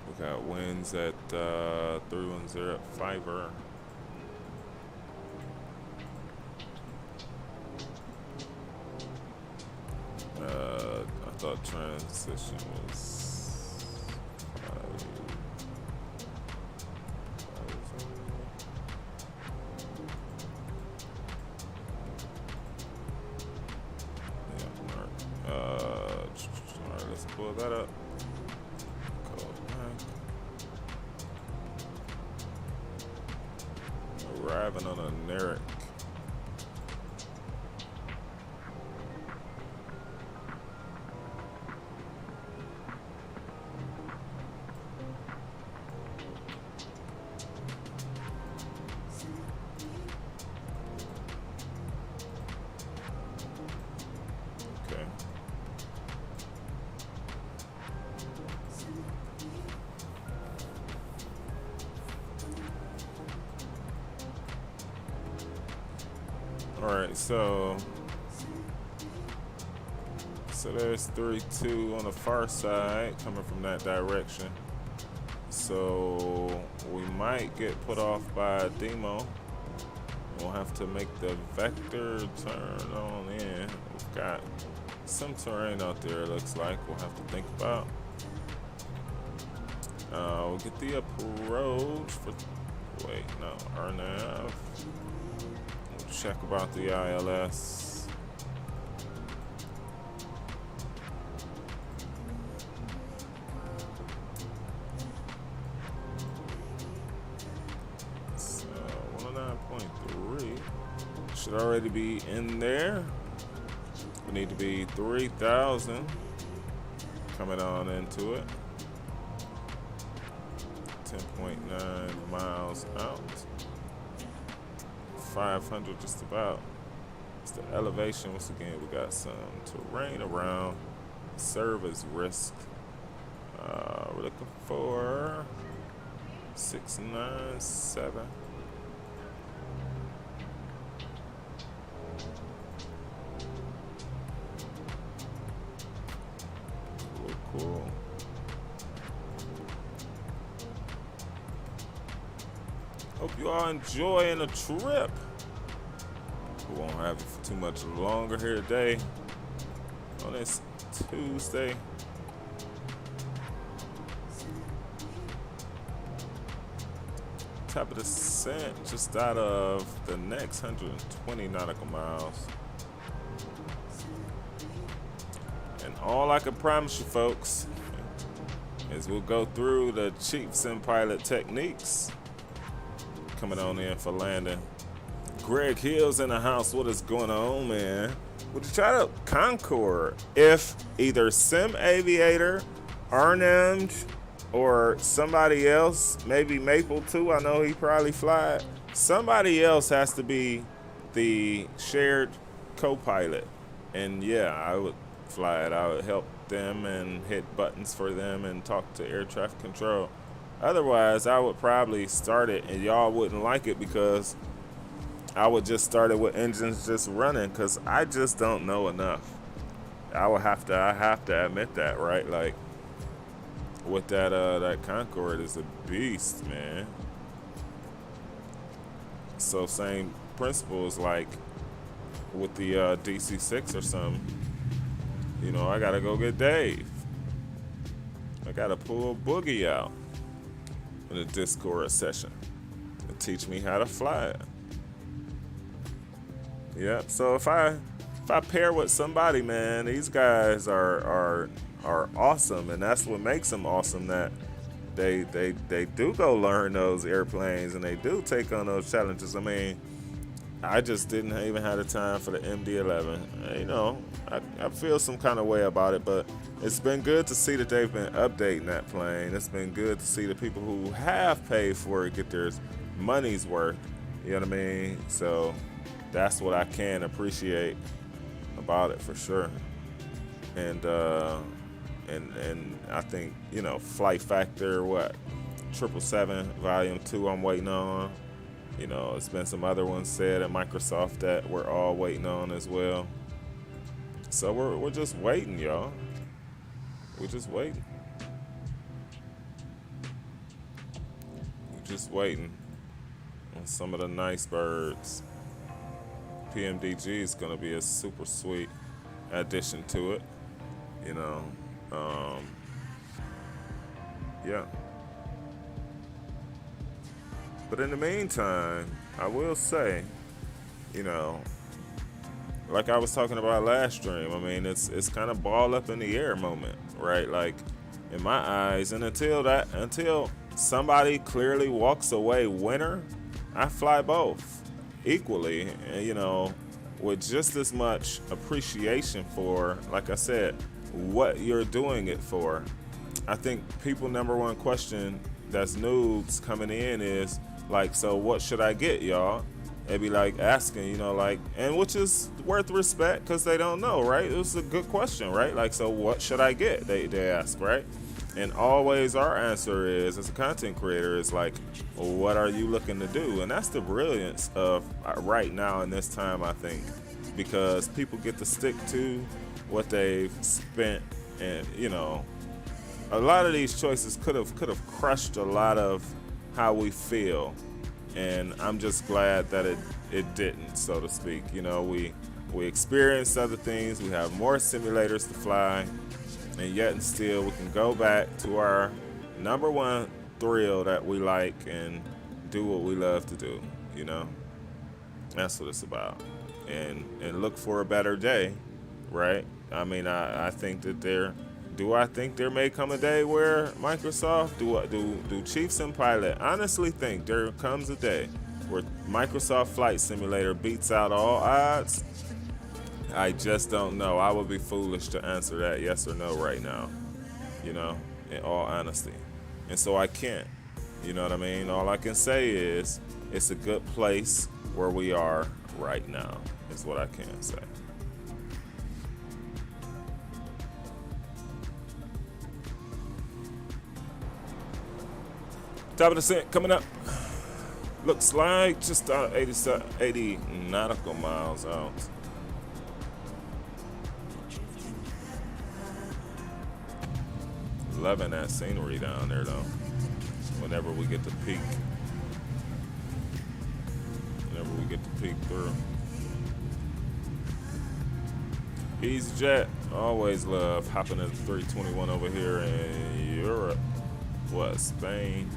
We got winds at 310 at Fiverr. transition was 5. Yeah, alright, let's pull that up. Go back. Arriving on a Narek. Okay. All right, so there's 3-2 on the far side coming from that direction. So we might get put off by a demo. We'll have to make the vector turn on in. We've got some terrain out there, it looks like. We'll have to think about. We'll get the approach for. Wait, no, RNAV. We'll check about the ILS. So 109.3 should already be in there. We need to be 3,000 coming on into it. 10.9 miles out. 500 just about. It's the elevation. Once again, we got some terrain around. Service risk. We're looking for 697. Cool. Hope you all enjoying the trip. We won't have it for too much longer here today on this Tuesday. Top of the descent, just out of the next 120 nautical miles. And all I can promise you folks is we'll go through the cheap sim pilot techniques. Coming on in for landing. Greg Hill's in the house. What is going on, man? Would you try to Concorde if either Sim Aviator, Arnhem, or somebody else, maybe Maple too? I know he probably fly it. Somebody else has to be the shared co-pilot. And yeah, I would fly it. I would help them and hit buttons for them and talk to air traffic control. Otherwise, I would probably start it and y'all wouldn't like it because I would just start it with engines just running because I just don't know enough. I have to admit that, right? Like with that Concorde is a beast, man. So same principles like with the DC-6 or something. You know, I gotta go get Dave. I gotta pull Boogie out in a Discord session and teach me how to fly it. Yep. So if I pair with somebody, man, these guys are awesome, and that's what makes them awesome. That they do go learn those airplanes and they do take on those challenges. I mean, I just didn't even have the time for the MD-11. You know, I feel some kind of way about it, but it's been good to see that they've been updating that plane. It's been good to see the people who have paid for it get their money's worth. You know what I mean? So that's what I can appreciate about it for sure. And I think, you know, Flight Factor, 777 Volume 2 I'm waiting on. You know, it's been some other ones said at Microsoft that we're all waiting on as well. So we're just waiting, y'all. We're just waiting. We're just waiting on some of the nice birds. PMDG is going to be a super sweet addition to it. You know, yeah. But in the meantime, I will say, you know, like I was talking about last stream, I mean, it's kind of ball up in the air moment, right? Like, in my eyes, and until somebody clearly walks away winner, I fly both equally, you know, with just as much appreciation for, like I said, what you're doing it for. I think people number one question that's noobs coming in is like, so what should I get, y'all? They be like asking, you know, like, and which is worth respect because they don't know, right? It was a good question, right? Like, so what should I get? They ask, right? And always our answer is, as a content creator, is like, well, what are you looking to do? And that's the brilliance of right now in this time, I think, because people get to stick to what they've spent, and you know, a lot of these choices could have crushed a lot of how we feel, and I'm just glad that it didn't, so to speak. You know, we experienced other things, we have more simulators to fly, and yet and still we can go back to our number one thrill that we like and do what we love to do. You know, that's what it's about, and look for a better day, right? I mean, I think that I think there may come a day where Microsoft do Chiefs and Pilot honestly think there comes a day where Microsoft Flight Simulator beats out all odds? I just don't know. I would be foolish to answer that yes or no right now, you know, in all honesty. And so I can't, you know what I mean? All I can say is it's a good place where we are right now, is what I can say. Top of the cent coming up. Looks like just 80 nautical miles out. Loving that scenery down there though. Whenever we get to peek. Whenever we get to peek through. EasyJet, always love hopping at the 321 over here in Europe. What, Spain?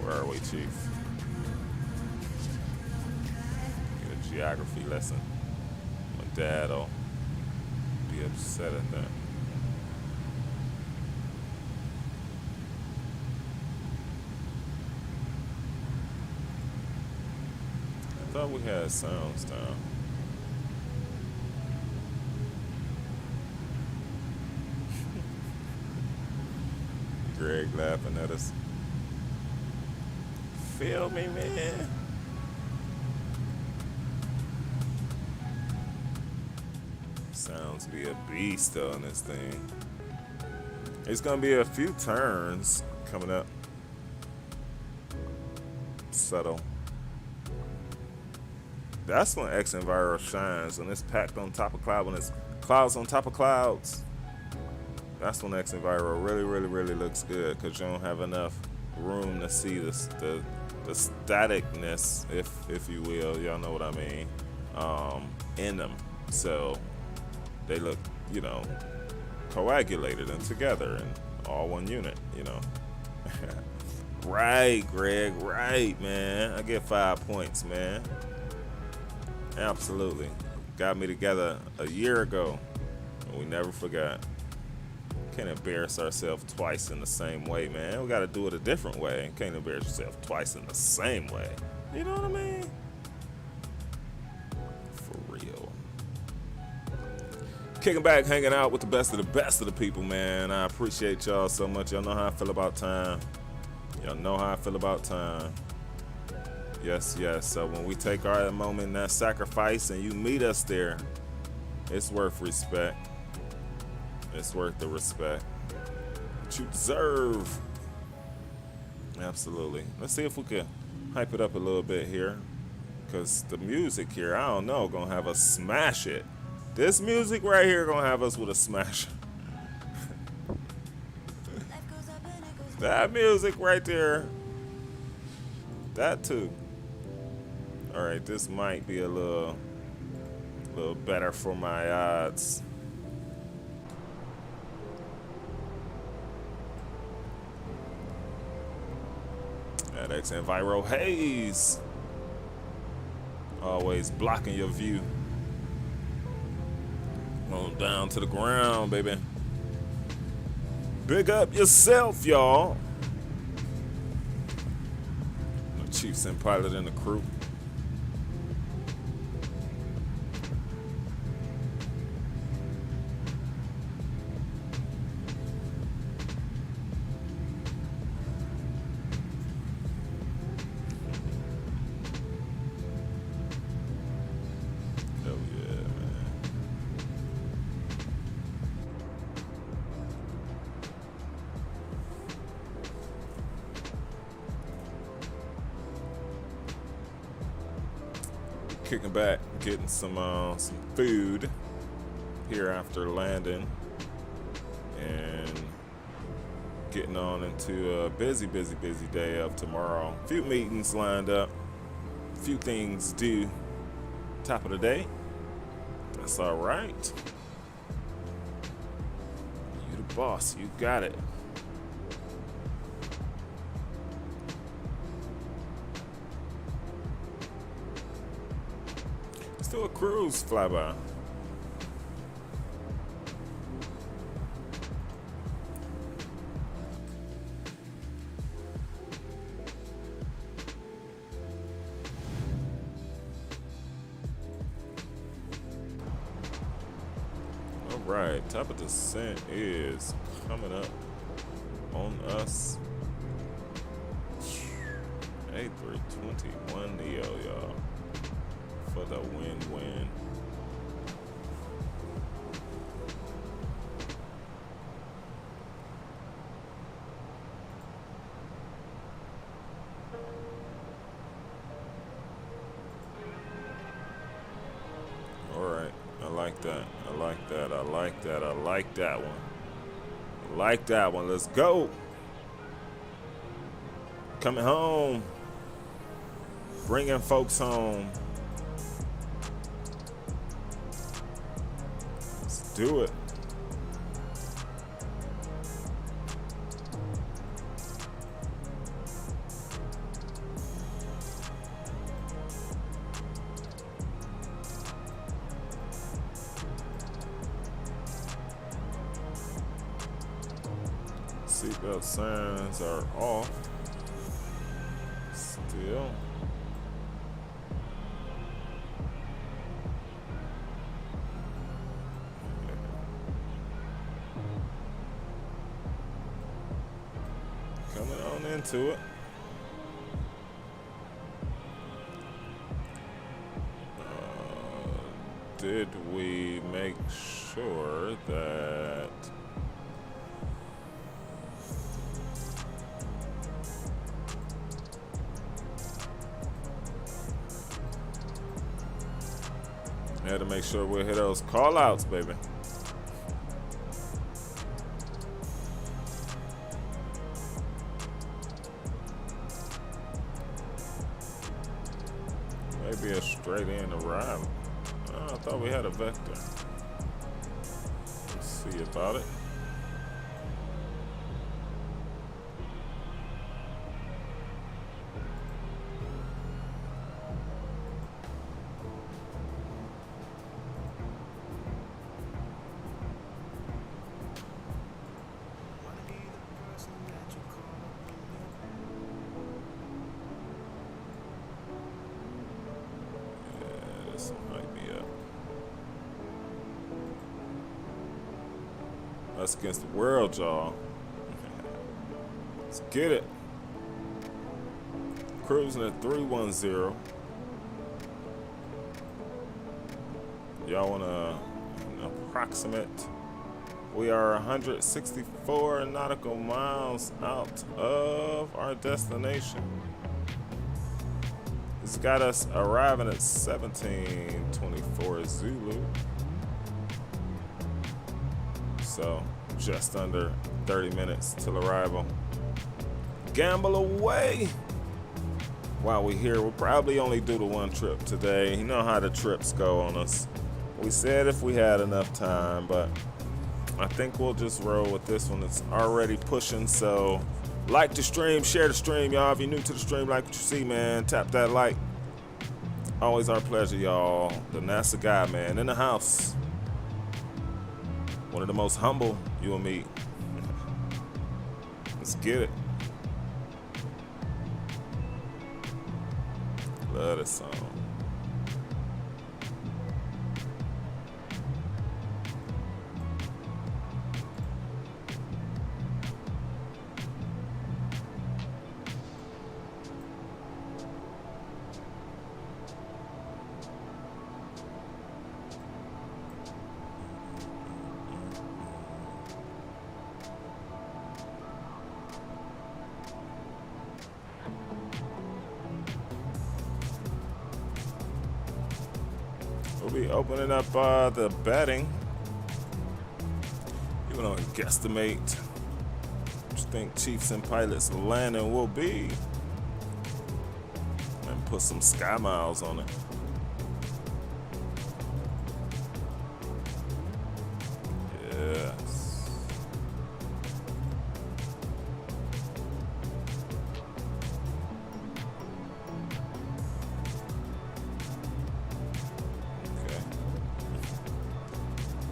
Where are we, Chief? Get a geography lesson. My dad'll be upset at that. I thought we had sounds down. Greg laughing at us. Feel me, man. Sounds be a beast on this thing. It's gonna be a few turns coming up. Subtle. That's when X Enviro shines, when it's packed on top of cloud, when it's clouds on top of clouds. That's when X Enviro really looks good, because you don't have enough room to see the staticness, if you will, y'all know what I mean, in them. So they look, you know, coagulated and together in all one unit, you know. Right, Greg, right, man. I get 5 points, man. Absolutely. Got me together a year ago, and we never forgot. Can't embarrass ourselves twice in the same way, man. We gotta do it a different way. Can't embarrass yourself twice in the same way. You know what I mean? For real. Kicking back, hanging out with the best of the people, man. I appreciate y'all so much. Y'all know how I feel about time. Y'all know how I feel about time. Yes. So when we take our moment in that sacrifice and you meet us there, it's worth respect. It's worth the respect that you deserve. Absolutely. Let's see if we can hype it up a little bit here, because the music here, I don't know, gonna have us smash it. This music right here gonna have us with a smash. That music right there, that too. All right, this might be a little better for my odds. That Enviro haze. Always blocking your view. On down to the ground, baby. Big up yourself, y'all. The chiefs and pilot in the crew. Kicking back, getting some food here after landing, and getting on into a busy day of tomorrow. A few meetings lined up, a few things due. Top of the day. That's all right. You the boss. You got it. Still a cruise flyby. All right, top of descent is coming up on us. A321 Neo, y'all. For the win-win. All right, I like that. I like that. I like that. I like that one. I like that one. Let's go. Coming home. Bringing folks home. Do it. Seatbelt signs are off. Still. Coming on into it. Did we make sure that had to make sure we hit those call outs, baby. Maybe a straight in arrival. Oh, I thought we had a vector. Let's see about it. Us against the world, y'all. Let's get it. Cruising at 310. Y'all want an approximate? We are 164 nautical miles out of our destination. It's got us arriving at 1724 Zulu. So just under 30 minutes till arrival. Gamble away while we're here. We'll probably only do the one trip today. You know how the trips go on us. We said if we had enough time, but I think we'll just roll with this one. It's already pushing, so Like the stream, share the stream, y'all. If you're new to the stream, like what you see, man. Tap that like. Always our pleasure, y'all. The NASA guy, man, in the house. One of the most humble you will meet. Let's get it. Love this song. We'll be opening up the betting. You want to guesstimate what you think Chiefs and Pilots landing will be, and put some sky miles on it. Yes.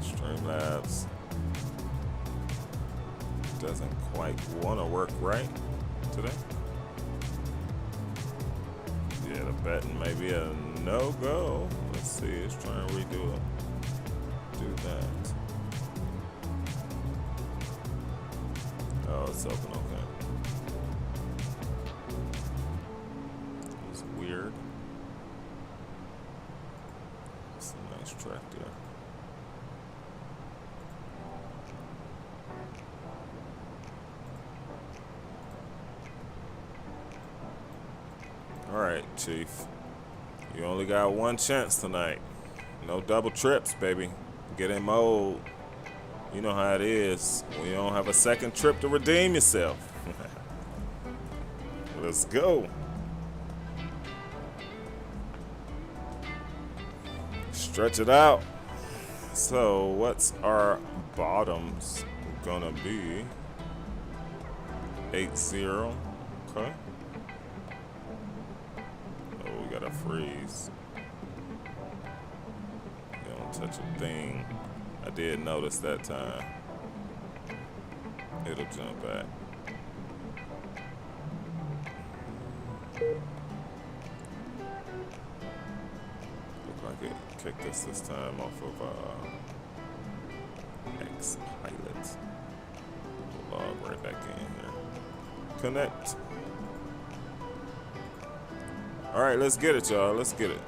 Streamlabs doesn't quite want to work right today. Yeah, the betting may be a no-go. Let's see, it's trying to redo it. Do that. Oh, it's open, okay. It's weird. It's a nice track there. All right, Chief. You only got one chance tonight. No double trips, baby. Get in mode. You know how it is when you don't have a second trip to redeem yourself. Let's go. Stretch it out. So, what's our bottoms gonna be? 8-0. Okay. Got a freeze. You don't touch a thing. I did notice that time. It'll jump back. Look like it kicked us this time off of X-Pilot. Log right back in here. Connect. All right, let's get it, y'all. Let's get it.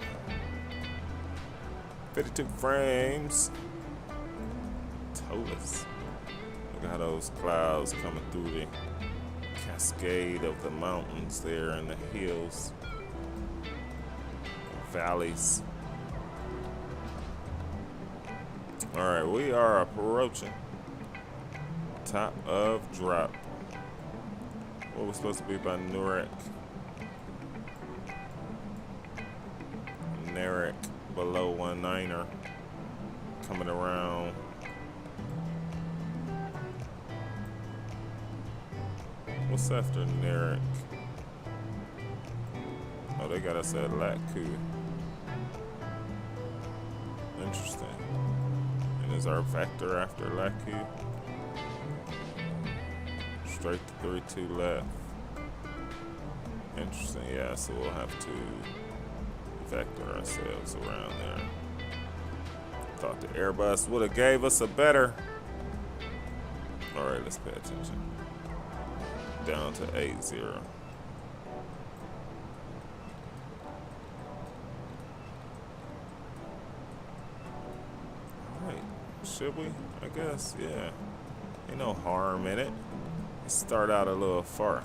52 frames. Told us. Look at how those clouds coming through the cascade of the mountains there and the hills, valleys. All right, we are approaching top of drop. What was supposed to be by Nurek. Narek below 1-9er coming around. What's after Narek? Oh, they got us at Latku. Interesting. And is our vector after Latku? Straight to 3-2 left. Interesting, yeah, so we'll have to vector ourselves around there. Thought the Airbus would have gave us a better. All right, let's pay attention. Down to 8-0. All right, should we? I guess, yeah. Ain't no harm in it. Let's start out a little far.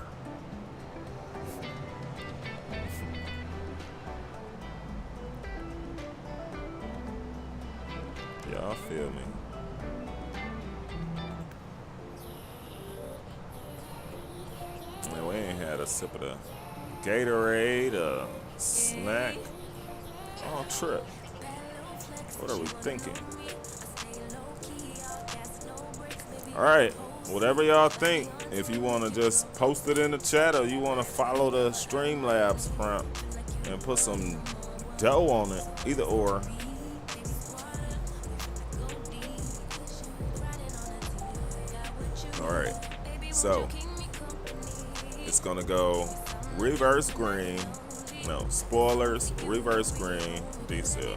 Y'all feel me? Man, we ain't had a sip of the Gatorade, a snack, all trip. What are we thinking? All right, whatever y'all think. If you want to just post it in the chat, or you want to follow the Streamlabs prompt and put some dough on it, either or. All right, so it's gonna go reverse green, no spoilers, reverse green, diesel.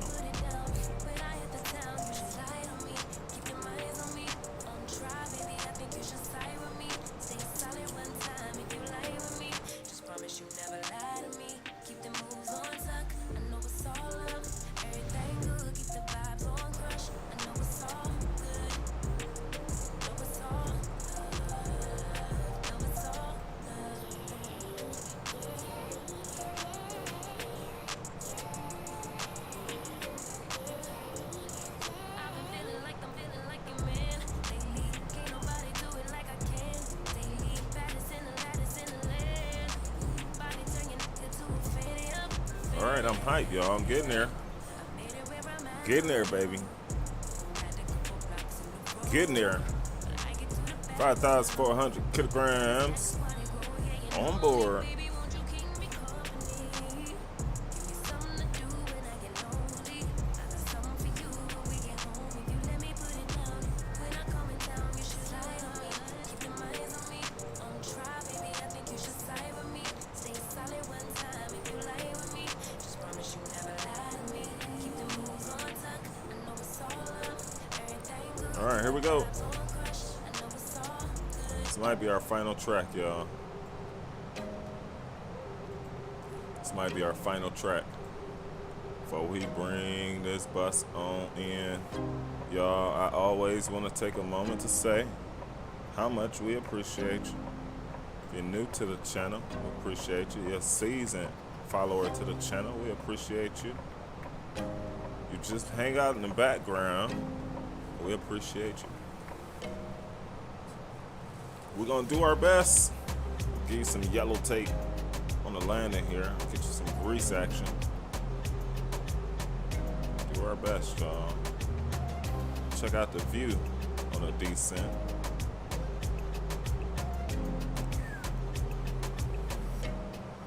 All right, I'm hyped, y'all. I'm getting there. Getting there, baby. Getting there. 5,400 kilograms on board. All right, here we go. This might be our final track, y'all. This might be our final track before we bring this bus on in. Y'all, I always want to take a moment to say how much we appreciate you. If you're new to the channel, we appreciate you. You're a seasoned follower to the channel, we appreciate you. You just hang out in the background, we appreciate you. We're gonna do our best. Give you some yellow tape on the landing here. Get you some grease action. Do our best, y'all. Check out the view on the descent.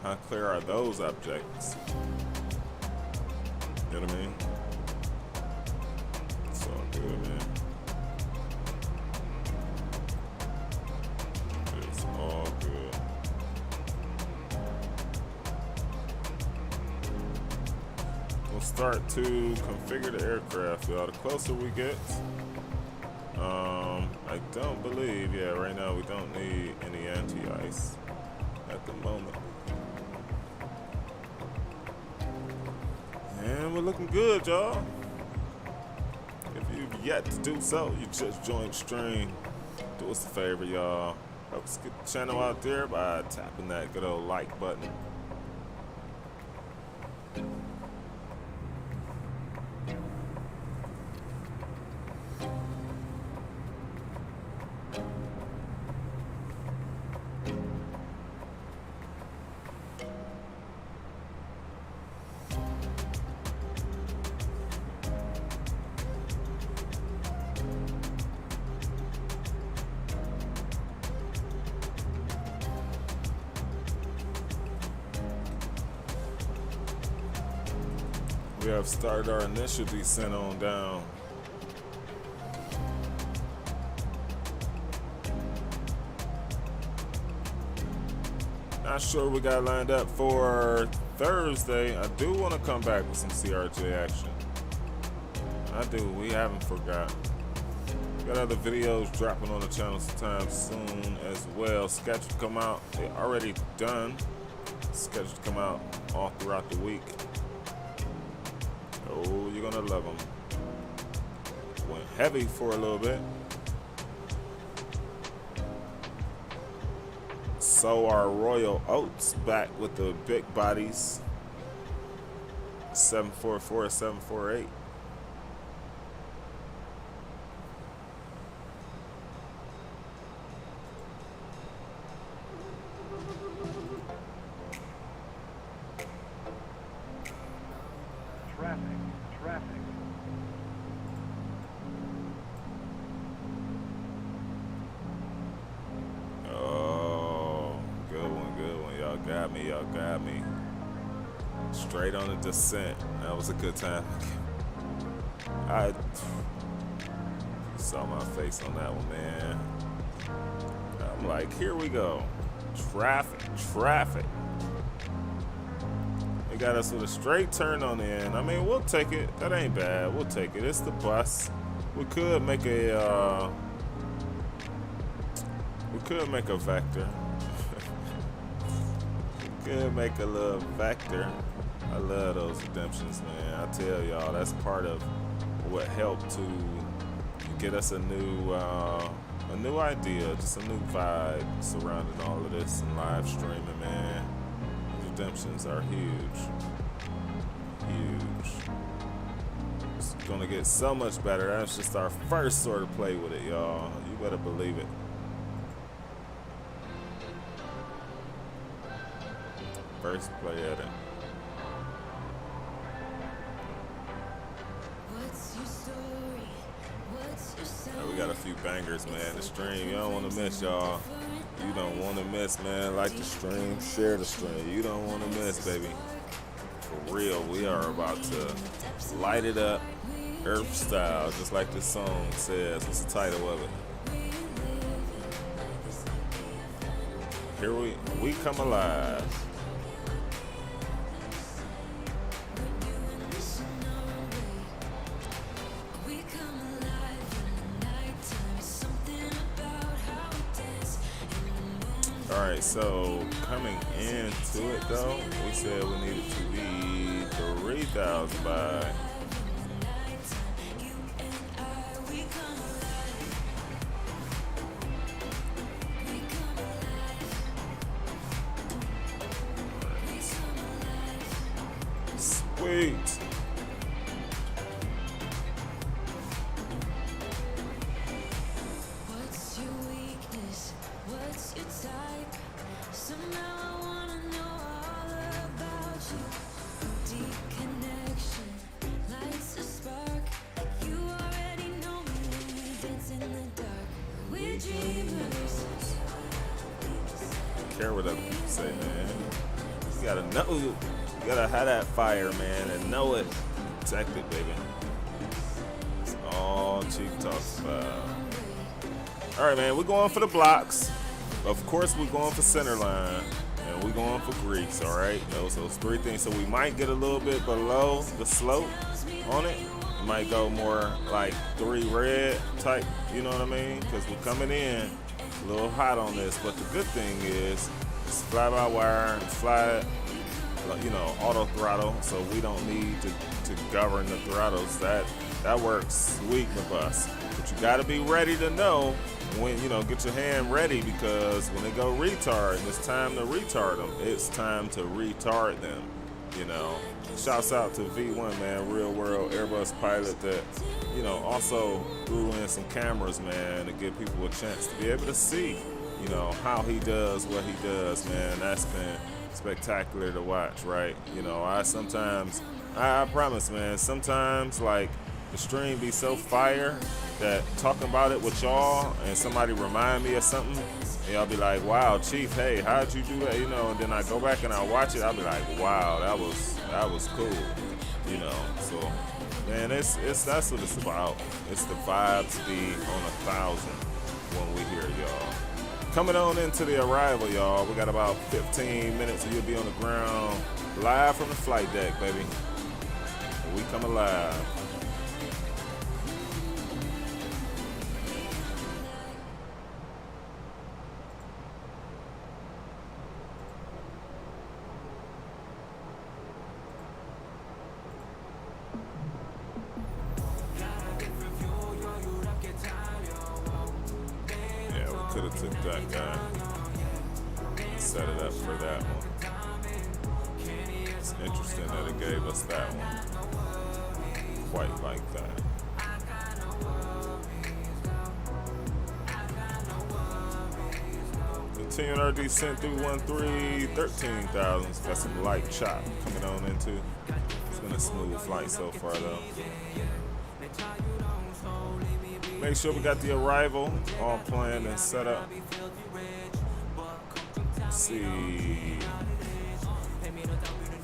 How clear are those objects? You know what I mean? It's all good, man. It's all good. We'll start to configure the aircraft, y'all. The closer we get, I don't believe, yeah, right now we don't need any anti-ice at the moment. And we're looking good, y'all. If you've yet to do so, you just joined the stream. Do us a favor, y'all. Help us get the channel out there by tapping that good old like button. We have started our initial descent on down. Not sure we got lined up for Thursday. I do want to come back with some CRJ action. I do. We haven't forgot. Got other videos dropping on the channel sometime soon as well. Scheduled to come out. They're already done. Scheduled to come out all throughout the week. Oh, you're gonna love them. Went heavy for a little bit. So our Royal Oats back with the big bodies. 744, 748. Y'all got me. Y'all got me. Straight on the descent. That was a good time. I saw my face on that one, man. I'm like, here we go. Traffic. They got us with a straight turn on the end. I mean, we'll take it. That ain't bad. We'll take it. It's the bus. We could make a vector. We could make a little vector. I love those redemptions, man. I tell y'all, that's part of what helped to get us a new idea, just a new vibe surrounding all of this and live streaming, man. Redemptions are huge. It's gonna get so much better. That's just our first sort of play with it, y'all. You better believe it. First play at it. We got a few bangers, man. The stream, you don't want to miss, y'all. You don't want to miss, man. Like the stream, share the stream. You don't want to miss, baby. For real, we are about to light it up, Earth style, just like this song says. What's the title of it? Here we come alive. Alright, so coming into it though, we said we needed to be 3,000 by. Sweet. Care what other people say, man. You gotta know, you gotta have that fire, man, and know it. Protect it, baby. That's all Chief talks about. All right, man, we're going for the blocks. Of course, we're going for center line, and we're going for grease, all right? Those three things. So we might get a little bit below the slope on it. We might go more like 3 red type, you know what I mean? Because we're coming in a little hot on this, but the good thing is it's fly-by-wire and fly, you know, auto throttle, so we don't need to govern the throttles. That works sweet with us. But you got to be ready to know when, you know, get your hand ready, because when they go retard and it's time to retard them, it's time to retard them, you know. Shouts out to V1, man, real world Airbus pilot that, you know, also threw in some cameras, man, to give people a chance to be able to see, you know, how he does what he does, man. That's been spectacular to watch, right? You know, I promise, man, sometimes, like, the stream be so fire that talking about it with y'all and somebody remind me of something, and y'all be like, wow, Chief, hey, how'd you do that? You know, and then I go back and I watch it, I'll be like, wow, that was cool, you know. So, man, that's what it's about. It's the vibe to be on 1,000 when we hear y'all. Coming on into the arrival, y'all. We got about 15 minutes and you'll be on the ground live from the flight deck, baby. We come alive. Could have took that guy and set it up for that one. It's interesting that it gave us that one. Quite like that. Continuing our descent through 13,000. Got some light chop coming on into. It's been a smooth flight so far though. Make sure we got the arrival all planned and set up. see.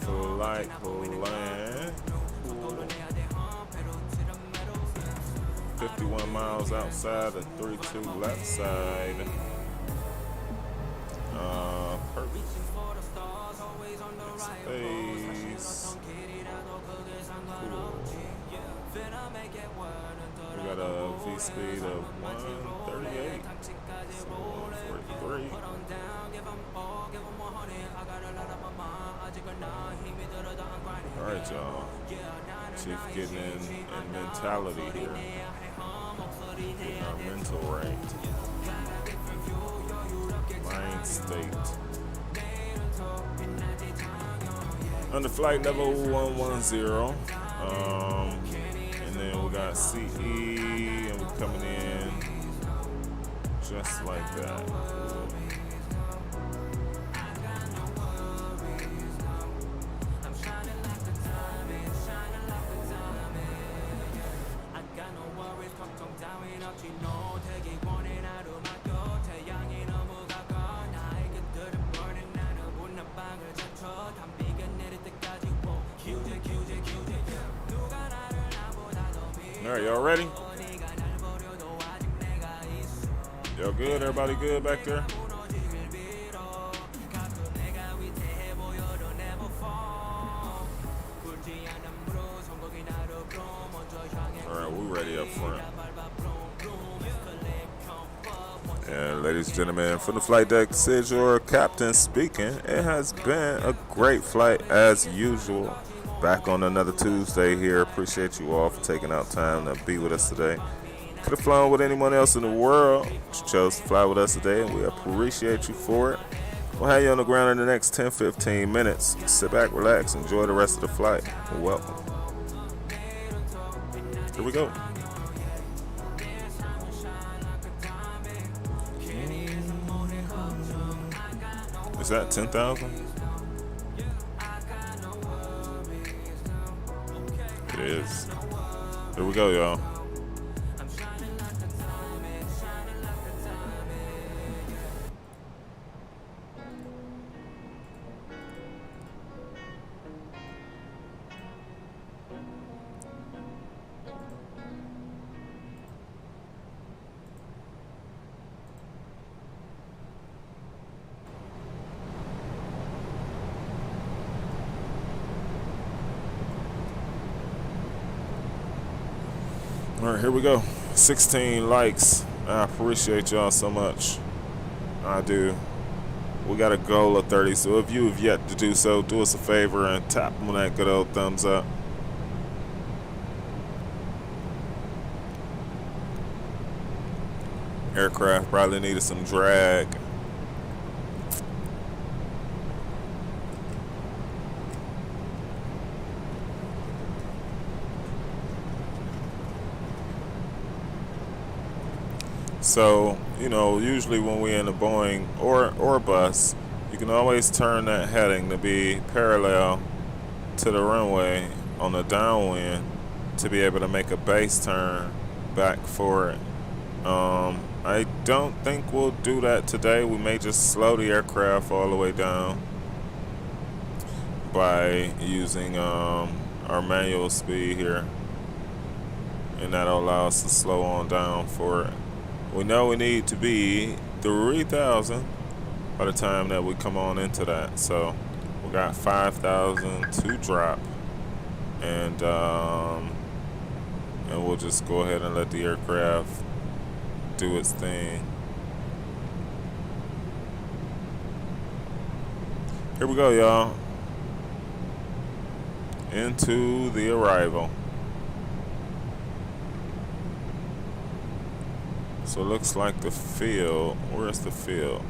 Flight plan. 51 miles outside of 32 left side. Perfect. Space. Cool. We got a V speed of 138. So 143. All right, y'all. Chief getting in mentality here. Getting our mental right. Mind state. Under flight level 110. And then we got CE, and we're coming in just like that. All right, y'all ready? Y'all good? Everybody good back there? All right, we ready up front. And ladies and gentlemen, from the flight deck, this is your captain speaking. It has been a great flight as usual. Back on another Tuesday here. Appreciate you all for taking out time to be with us today. Could have flown with anyone else in the world. You chose to fly with us today, and we appreciate you for it. We'll have you on the ground in the next 10-15 minutes. Sit back, relax, enjoy the rest of the flight. You're welcome. Here we go. Is that 10,000? It is. Here we go, y'all. All right, here we go. 16 likes. I appreciate y'all so much. I do. We got a goal of 30, so if you have yet to do so, do us a favor and tap on that good old thumbs up. Aircraft probably needed some drag. So, you know, usually when we're in a Boeing or bus, you can always turn that heading to be parallel to the runway on the downwind to be able to make a base turn back for it. I don't think we'll do that today. We may just slow the aircraft all the way down by using our manual speed here, and that'll allow us to slow on down for it. We know we need to be 3,000 by the time that we come on into that. So we got 5,000 to drop, and we'll just go ahead and let the aircraft do its thing. Here we go, y'all. Into the arrival. So it looks like the field. Where's the field?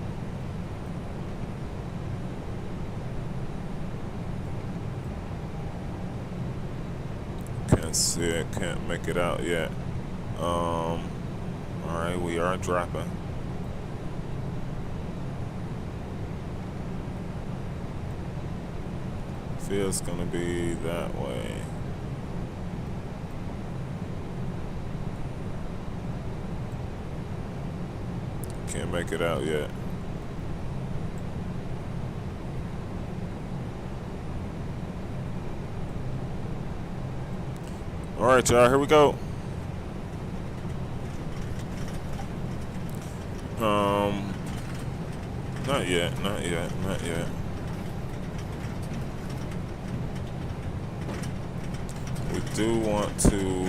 Can't see it. Can't make it out yet. All right, we are dropping. Field's gonna be that way. Can't make it out yet. All right, y'all, here we go. Not yet, not yet, not yet. We do want to...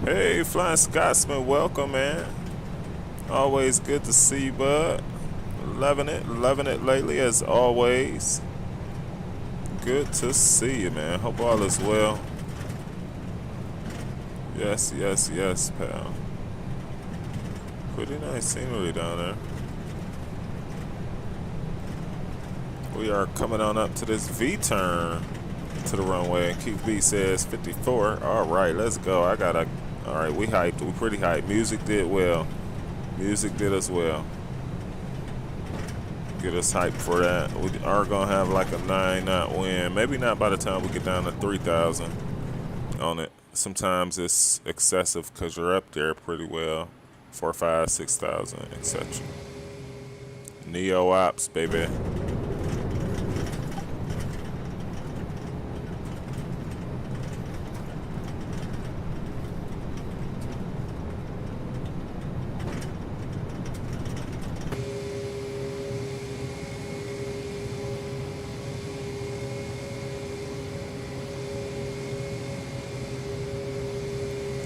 Hey, Flying Scotsman, welcome, man. Always good to see you, bud. Loving it lately as always. Good to see you, man. Hope all is well. Yes, yes, yes, pal. Pretty nice scenery down there. We are coming on up to this V-turn to the runway, and QB says 54. All right, let's go. All right, we hyped. We pretty hyped. Music did well. Music did us well. Get us hyped for that. We are gonna have like a 9-knot wind. Maybe not by the time we get down to 3,000 on it. Sometimes it's excessive because you're up there pretty well. 4, 5, 6,000, etc. Neo Ops, baby.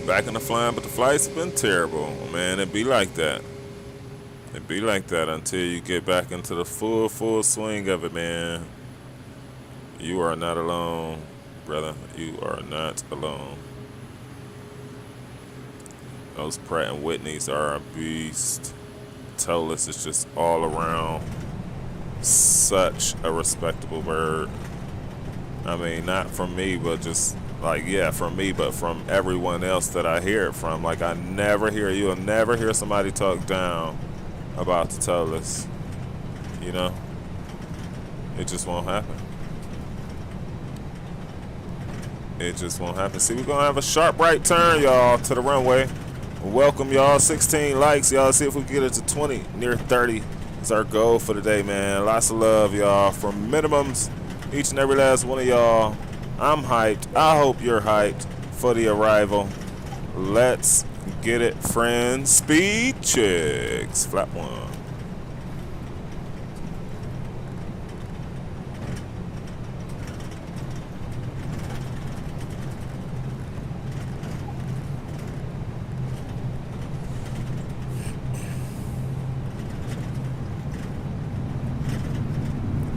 Back in the flying, but the flights have been terrible, man. It be like that. It be like that until you get back into the full swing of it, man. You are not alone, brother. You are not alone. Those Pratt and Whitneys are a beast. Tolus is just all around such a respectable bird. I mean, not from me, but just like, yeah, from me, but from everyone else that I hear it from. Like, you'll never hear somebody talk down about the Tolus. You know? It just won't happen. It just won't happen. See, we're gonna have a sharp right turn, y'all, to the runway. Welcome, y'all. 16 likes, y'all. See if we can get it to 20, near 30 is our goal for today, man. Lots of love, y'all, from minimums, each and every last one of y'all. I'm hyped. I hope you're hyped for the arrival. Let's get it, friends. Speed checks. Flap 1.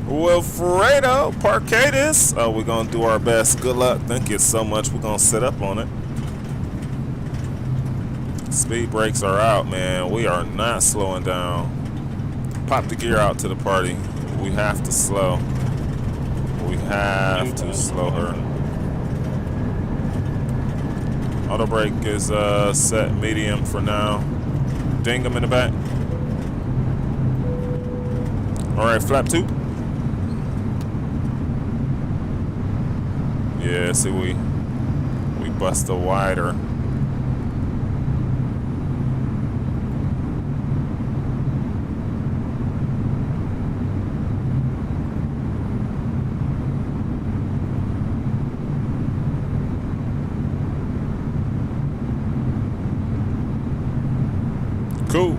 Wilfredo Parkadis. Oh, we're gonna do our best. Good luck. Thank you so much. We're gonna set up on it. Speed brakes are out, man. We are not slowing down. Pop the gear out to the party. We have to slow. We have to slow her. Auto brake is set medium for now. Ding him in the back. All right, flap 2. Yeah, see, we bust a wider. Cool.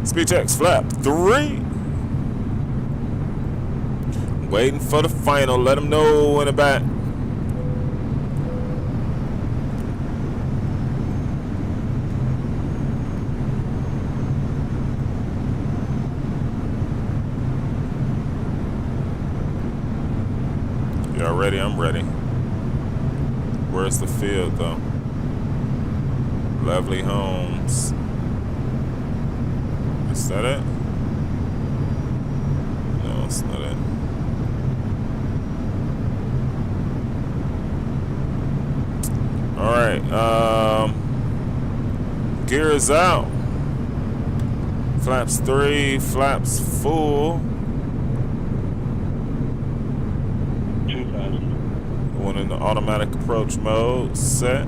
Speed checks, flap 3. Waiting for the final. Let them know in the back. Y'all ready? I'm ready. Where's the field, though? Lovely Homes. Is that it? No, it's not it. All right. Gear is out. Flaps 3. Flaps full. 2,000. One in the automatic approach mode. Set.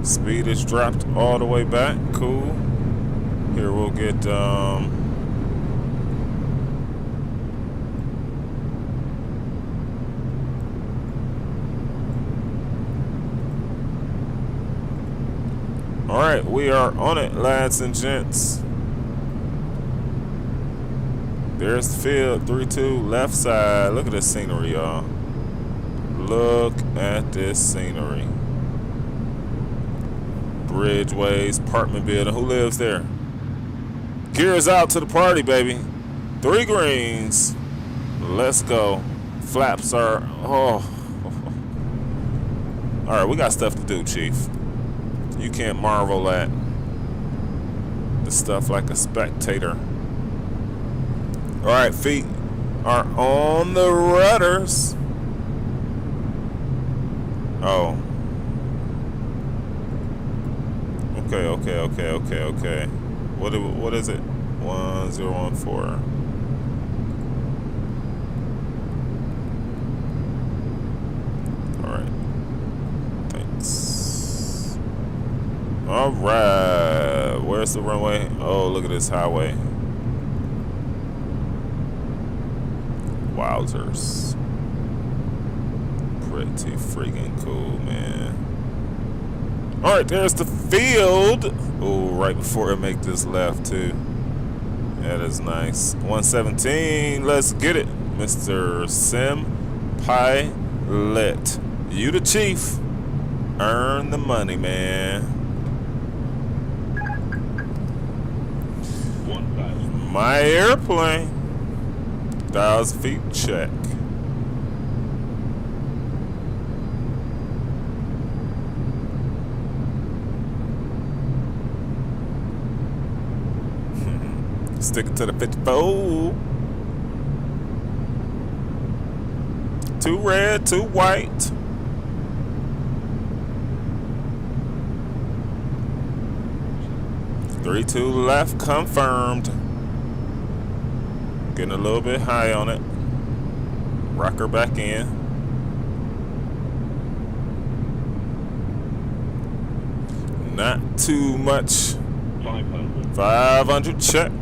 Speed is dropped all the way back. Cool. Here we'll get all right, we are on it, lads and gents. There's the field, 3-2, left side. Look at this scenery, y'all. Look at this scenery. Bridgeways, apartment building. Who lives there? Gears out to the party, baby. 3 greens. Let's go. Flaps are, oh. All right, we got stuff to do, Chief. You can't marvel at the stuff like a spectator. All right, feet are on the rudders. Oh. Okay. What is it? 1014. All right. Thanks. All right. Where's the runway? Oh, look at this highway. Wowzers. Pretty freaking cool, man. All right, there's the field. Oh, right before I make this left, too. That is nice. 117. Let's get it, Mr. Sim Pilot. You the chief. Earn the money, man. My airplane. 1,000 feet check. Stick it to the 54. 2 red, 2 white. Three, 2 left, confirmed. Getting a little bit high on it. Rocker back in. Not too much. 500. 500 checked.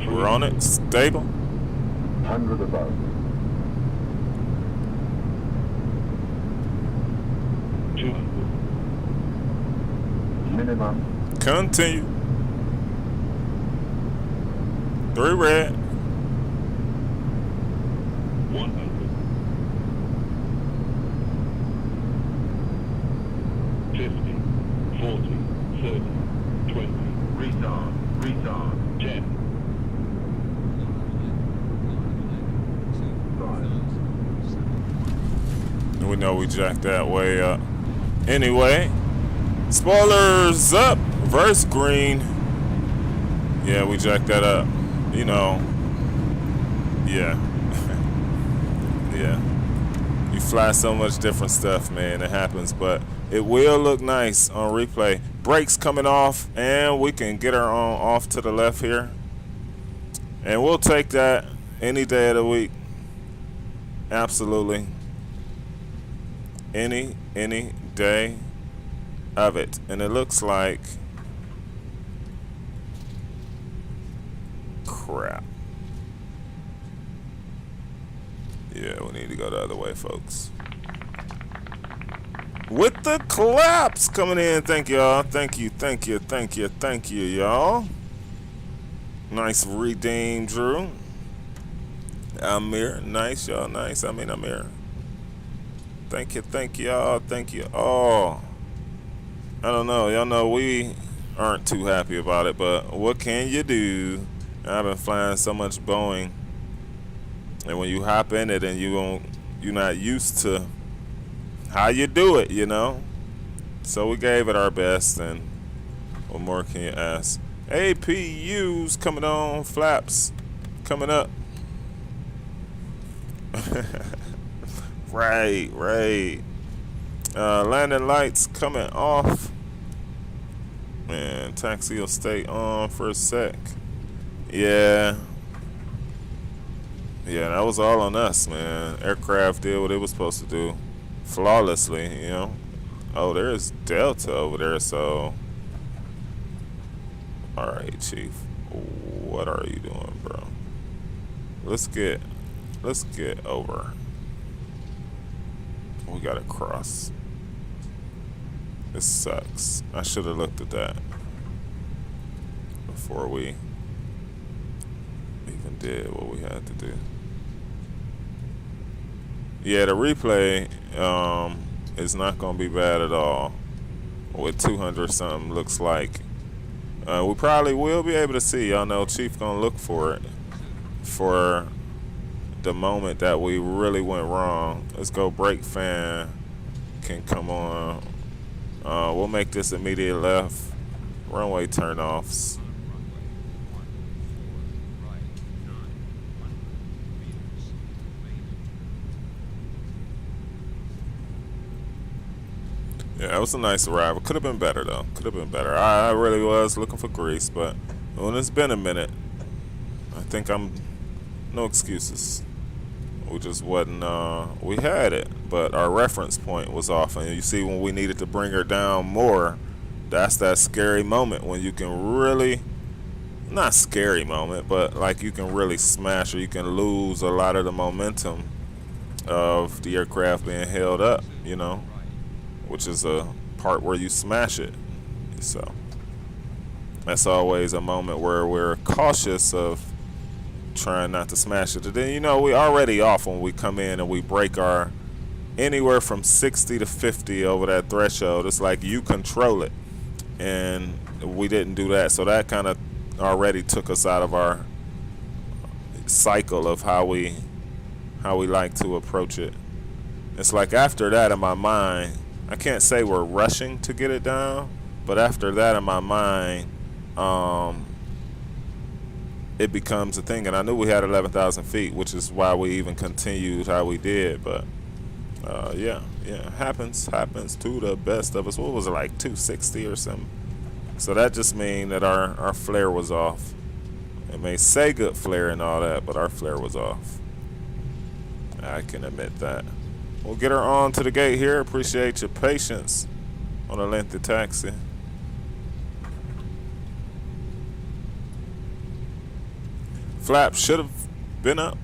We're on it. Stable. 100 above. Minimum. Continue. 3 red. 100. 50, 40, 30, 20. Retard. 10. 5. We know we jacked that way up. Anyway, spoilers up. Verse green. Yeah, we jacked that up. You know. Yeah. Yeah. You fly so much different stuff, man. It happens, but it will look nice on replay. Brakes coming off, and we can get our own off to the left here. And we'll take that any day of the week. Absolutely. Any day of it. And it looks like crap. Yeah, we need to go the other way, folks. With the claps coming in. Thank y'all. Thank you, y'all. Nice redeem, Drew. Amir, nice, y'all. Nice. Amir. Thank y'all. Thank you all. I don't know. Y'all know we aren't too happy about it, but what can you do? I've been flying so much Boeing, and when you hop in it and you're not used to how you do it, you know. So we gave it our best, and what more can you ask? APUs coming on, flaps coming up. Right. Landing lights coming off. Man, taxi will stay on for a sec. Yeah. Yeah, that was all on us, man. Aircraft did what it was supposed to do flawlessly, you know. Oh, there's Delta over there, so. Alright, Chief. What are you doing, bro? Let's get over. We gotta cross. This sucks. I should have looked at that before we even did what we had to do. Yeah, the replay is not gonna be bad at all. With 200 something, looks like we probably will be able to see. Y'all know Chief gonna look for it for the moment that we really went wrong. Let's go. Brake fan can come on. We'll make this immediate left. Runway turnoffs. Yeah, that was a nice arrival. Could have been better though. Could have been better. I really was looking for grease, but when it's been a minute, I think I'm no excuses. We just wasn't. We had it, but our reference point was off. And you see, when we needed to bring her down more, that's that scary moment when you can really, not scary moment, but like you can really smash, or you can lose a lot of the momentum of the aircraft being held up. You know, which is a part where you smash it. So that's always a moment where we're cautious of trying not to smash it. And then, you know, we already off when we come in and we break our anywhere from 60 to 50 over that threshold. It's like you control it, and we didn't do that. So that kind of already took us out of our cycle of how we like to approach it. It's like after that, in my mind, I can't say we're rushing to get it down, but after that, in my mind, it becomes a thing. And I knew we had 11,000 feet, which is why we even continued how we did. But yeah, happens to the best of us. What was it, like 260 or something? So that just means that our flare was off. It may say good flare and all that, but our flare was off. I can admit that. We'll get her on to the gate here. Appreciate your patience on a lengthy taxi. Flap should have been up.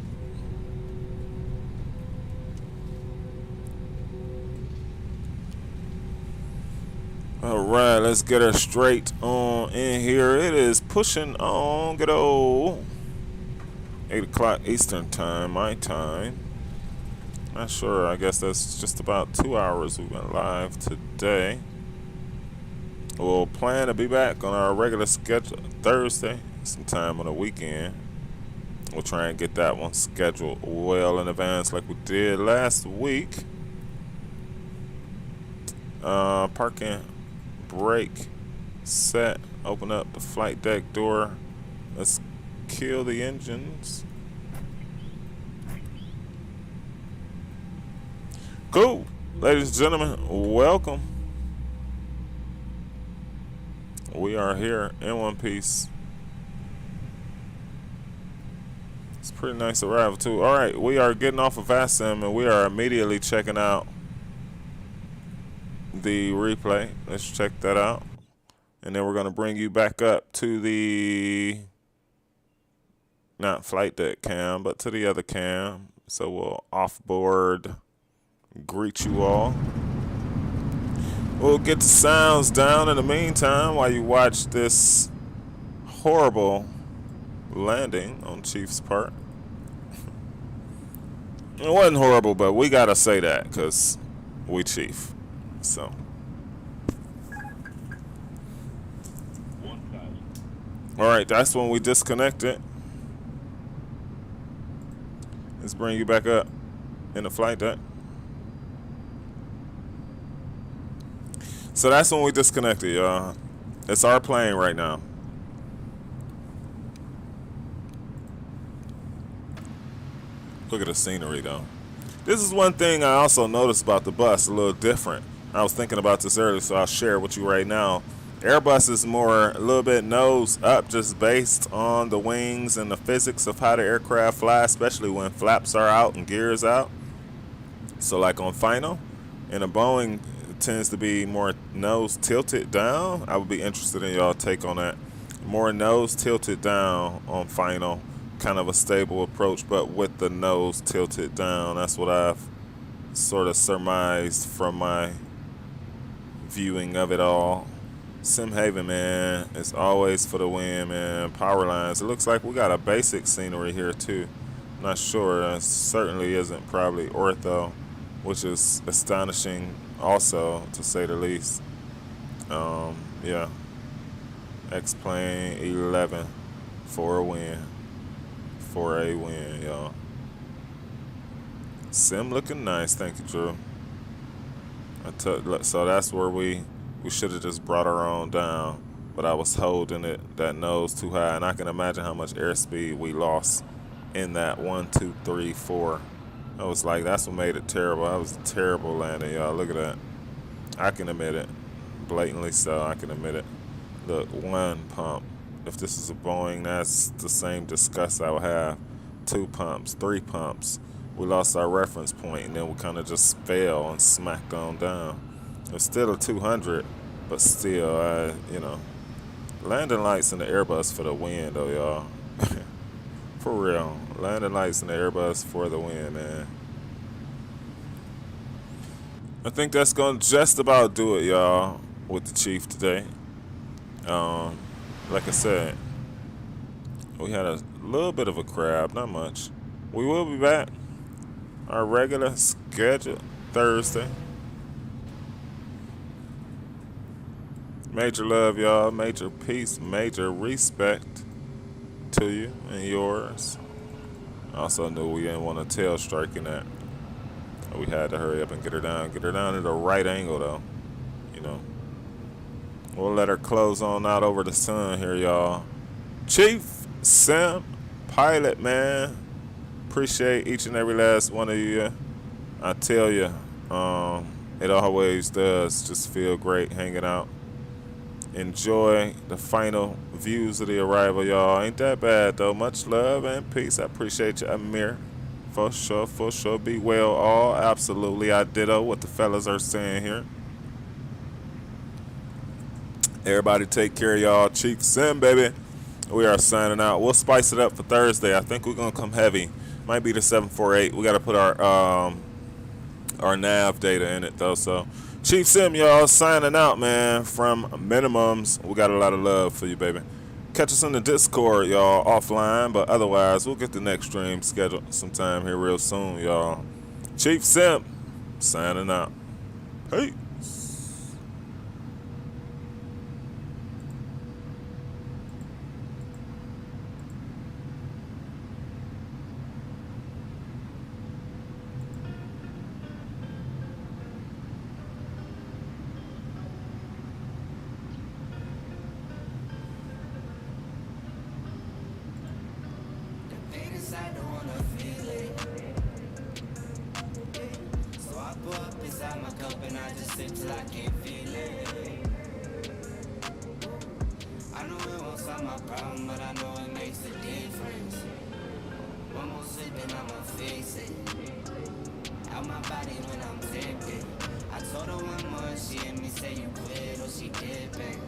All right, let's get her straight on in here. It is pushing on. Good old 8 o'clock Eastern time, my time. Not sure. I guess that's just about 2 hours we've been live today. We'll plan to be back on our regular schedule Thursday, sometime on the weekend. We'll try and get that one scheduled well in advance like we did last week. Parking brake set. Open up the flight deck door. Let's kill the engines. Cool. Ladies and gentlemen, welcome. We are here in one piece. It's a pretty nice arrival too. All right, we are getting off of ASM and we are immediately checking out the replay. Let's check that out. And then we're going to bring you back up to the, not flight deck cam, but to the other cam. So we'll offboard greet you all. We'll get the sounds down in the meantime while you watch this horrible landing on Chief's part. It wasn't horrible, but we gotta say that because we Chief. So all right, that's when we disconnected. Let's bring you back up in the flight deck. So that's when we disconnected, y'all. It's our plane right now. Look at the scenery, though. This is one thing I also noticed about the bus, a little different. I was thinking about this earlier, so I'll share it with you right now. Airbus is more a little bit nose up, just based on the wings and the physics of how the aircraft fly, especially when flaps are out and gears out. So like on final, and a Boeing tends to be more nose tilted down. I would be interested in y'all take on that. More nose tilted down on final, kind of a stable approach, but with the nose tilted down. That's what I've sort of surmised from my viewing of it all. Simhaven, man, it's always for the win, man. Power lines. It looks like we got a basic scenery here too. Not sure. It certainly isn't probably ortho, which is astonishing also, to say the least. Yeah. XP11 for a win. For a win, y'all. Sim looking nice. Thank you, Drew. So that's where we should have just brought our own down, but I was holding that nose too high, and I can imagine how much airspeed we lost in that 1, 2, 3, 4. I was like, that's what made it terrible. That was a terrible landing, y'all. Look at that. I can admit it, blatantly so. I can admit it. Look, 1 pump. If this is a Boeing, that's the same disgust I would have. 2 pumps, 3 pumps. We lost our reference point, and then we kind of just fell and smacked on down. It's still a 200, but still, landing lights in the Airbus for the win, though, y'all. For real. Landing lights in the Airbus for the win, man. I think that's going to just about do it, y'all, with the Chief today. Like I said, we had a little bit of a crab, not much. We will be back. Our regular schedule Thursday. Major love, y'all. Major peace. Major respect to you and yours. I also knew we didn't want to tail striking that. We had to hurry up and get her down. Get her down at the right angle, though. We'll let her close on out over the sun here, y'all. Chief Sim Pilot, man. Appreciate each and every last one of you. I tell you, it always does just feel great hanging out. Enjoy the final views of the arrival, y'all. Ain't that bad, though. Much love and peace. I appreciate you, Amir. For sure, for sure. Be well, all. Absolutely. I ditto what the fellas are saying here. Everybody take care, y'all. Chief Sim, baby. We are signing out. We'll spice it up for Thursday. I think we're going to come heavy. Might be the 748. We got to put our nav data in it, though. So, Chief Sim, y'all, signing out, man, from Minimums. We got a lot of love for you, baby. Catch us in the Discord, y'all, offline. But otherwise, we'll get the next stream scheduled sometime here real soon, y'all. Chief Sim, signing out. Peace. Say you quit or she dipping.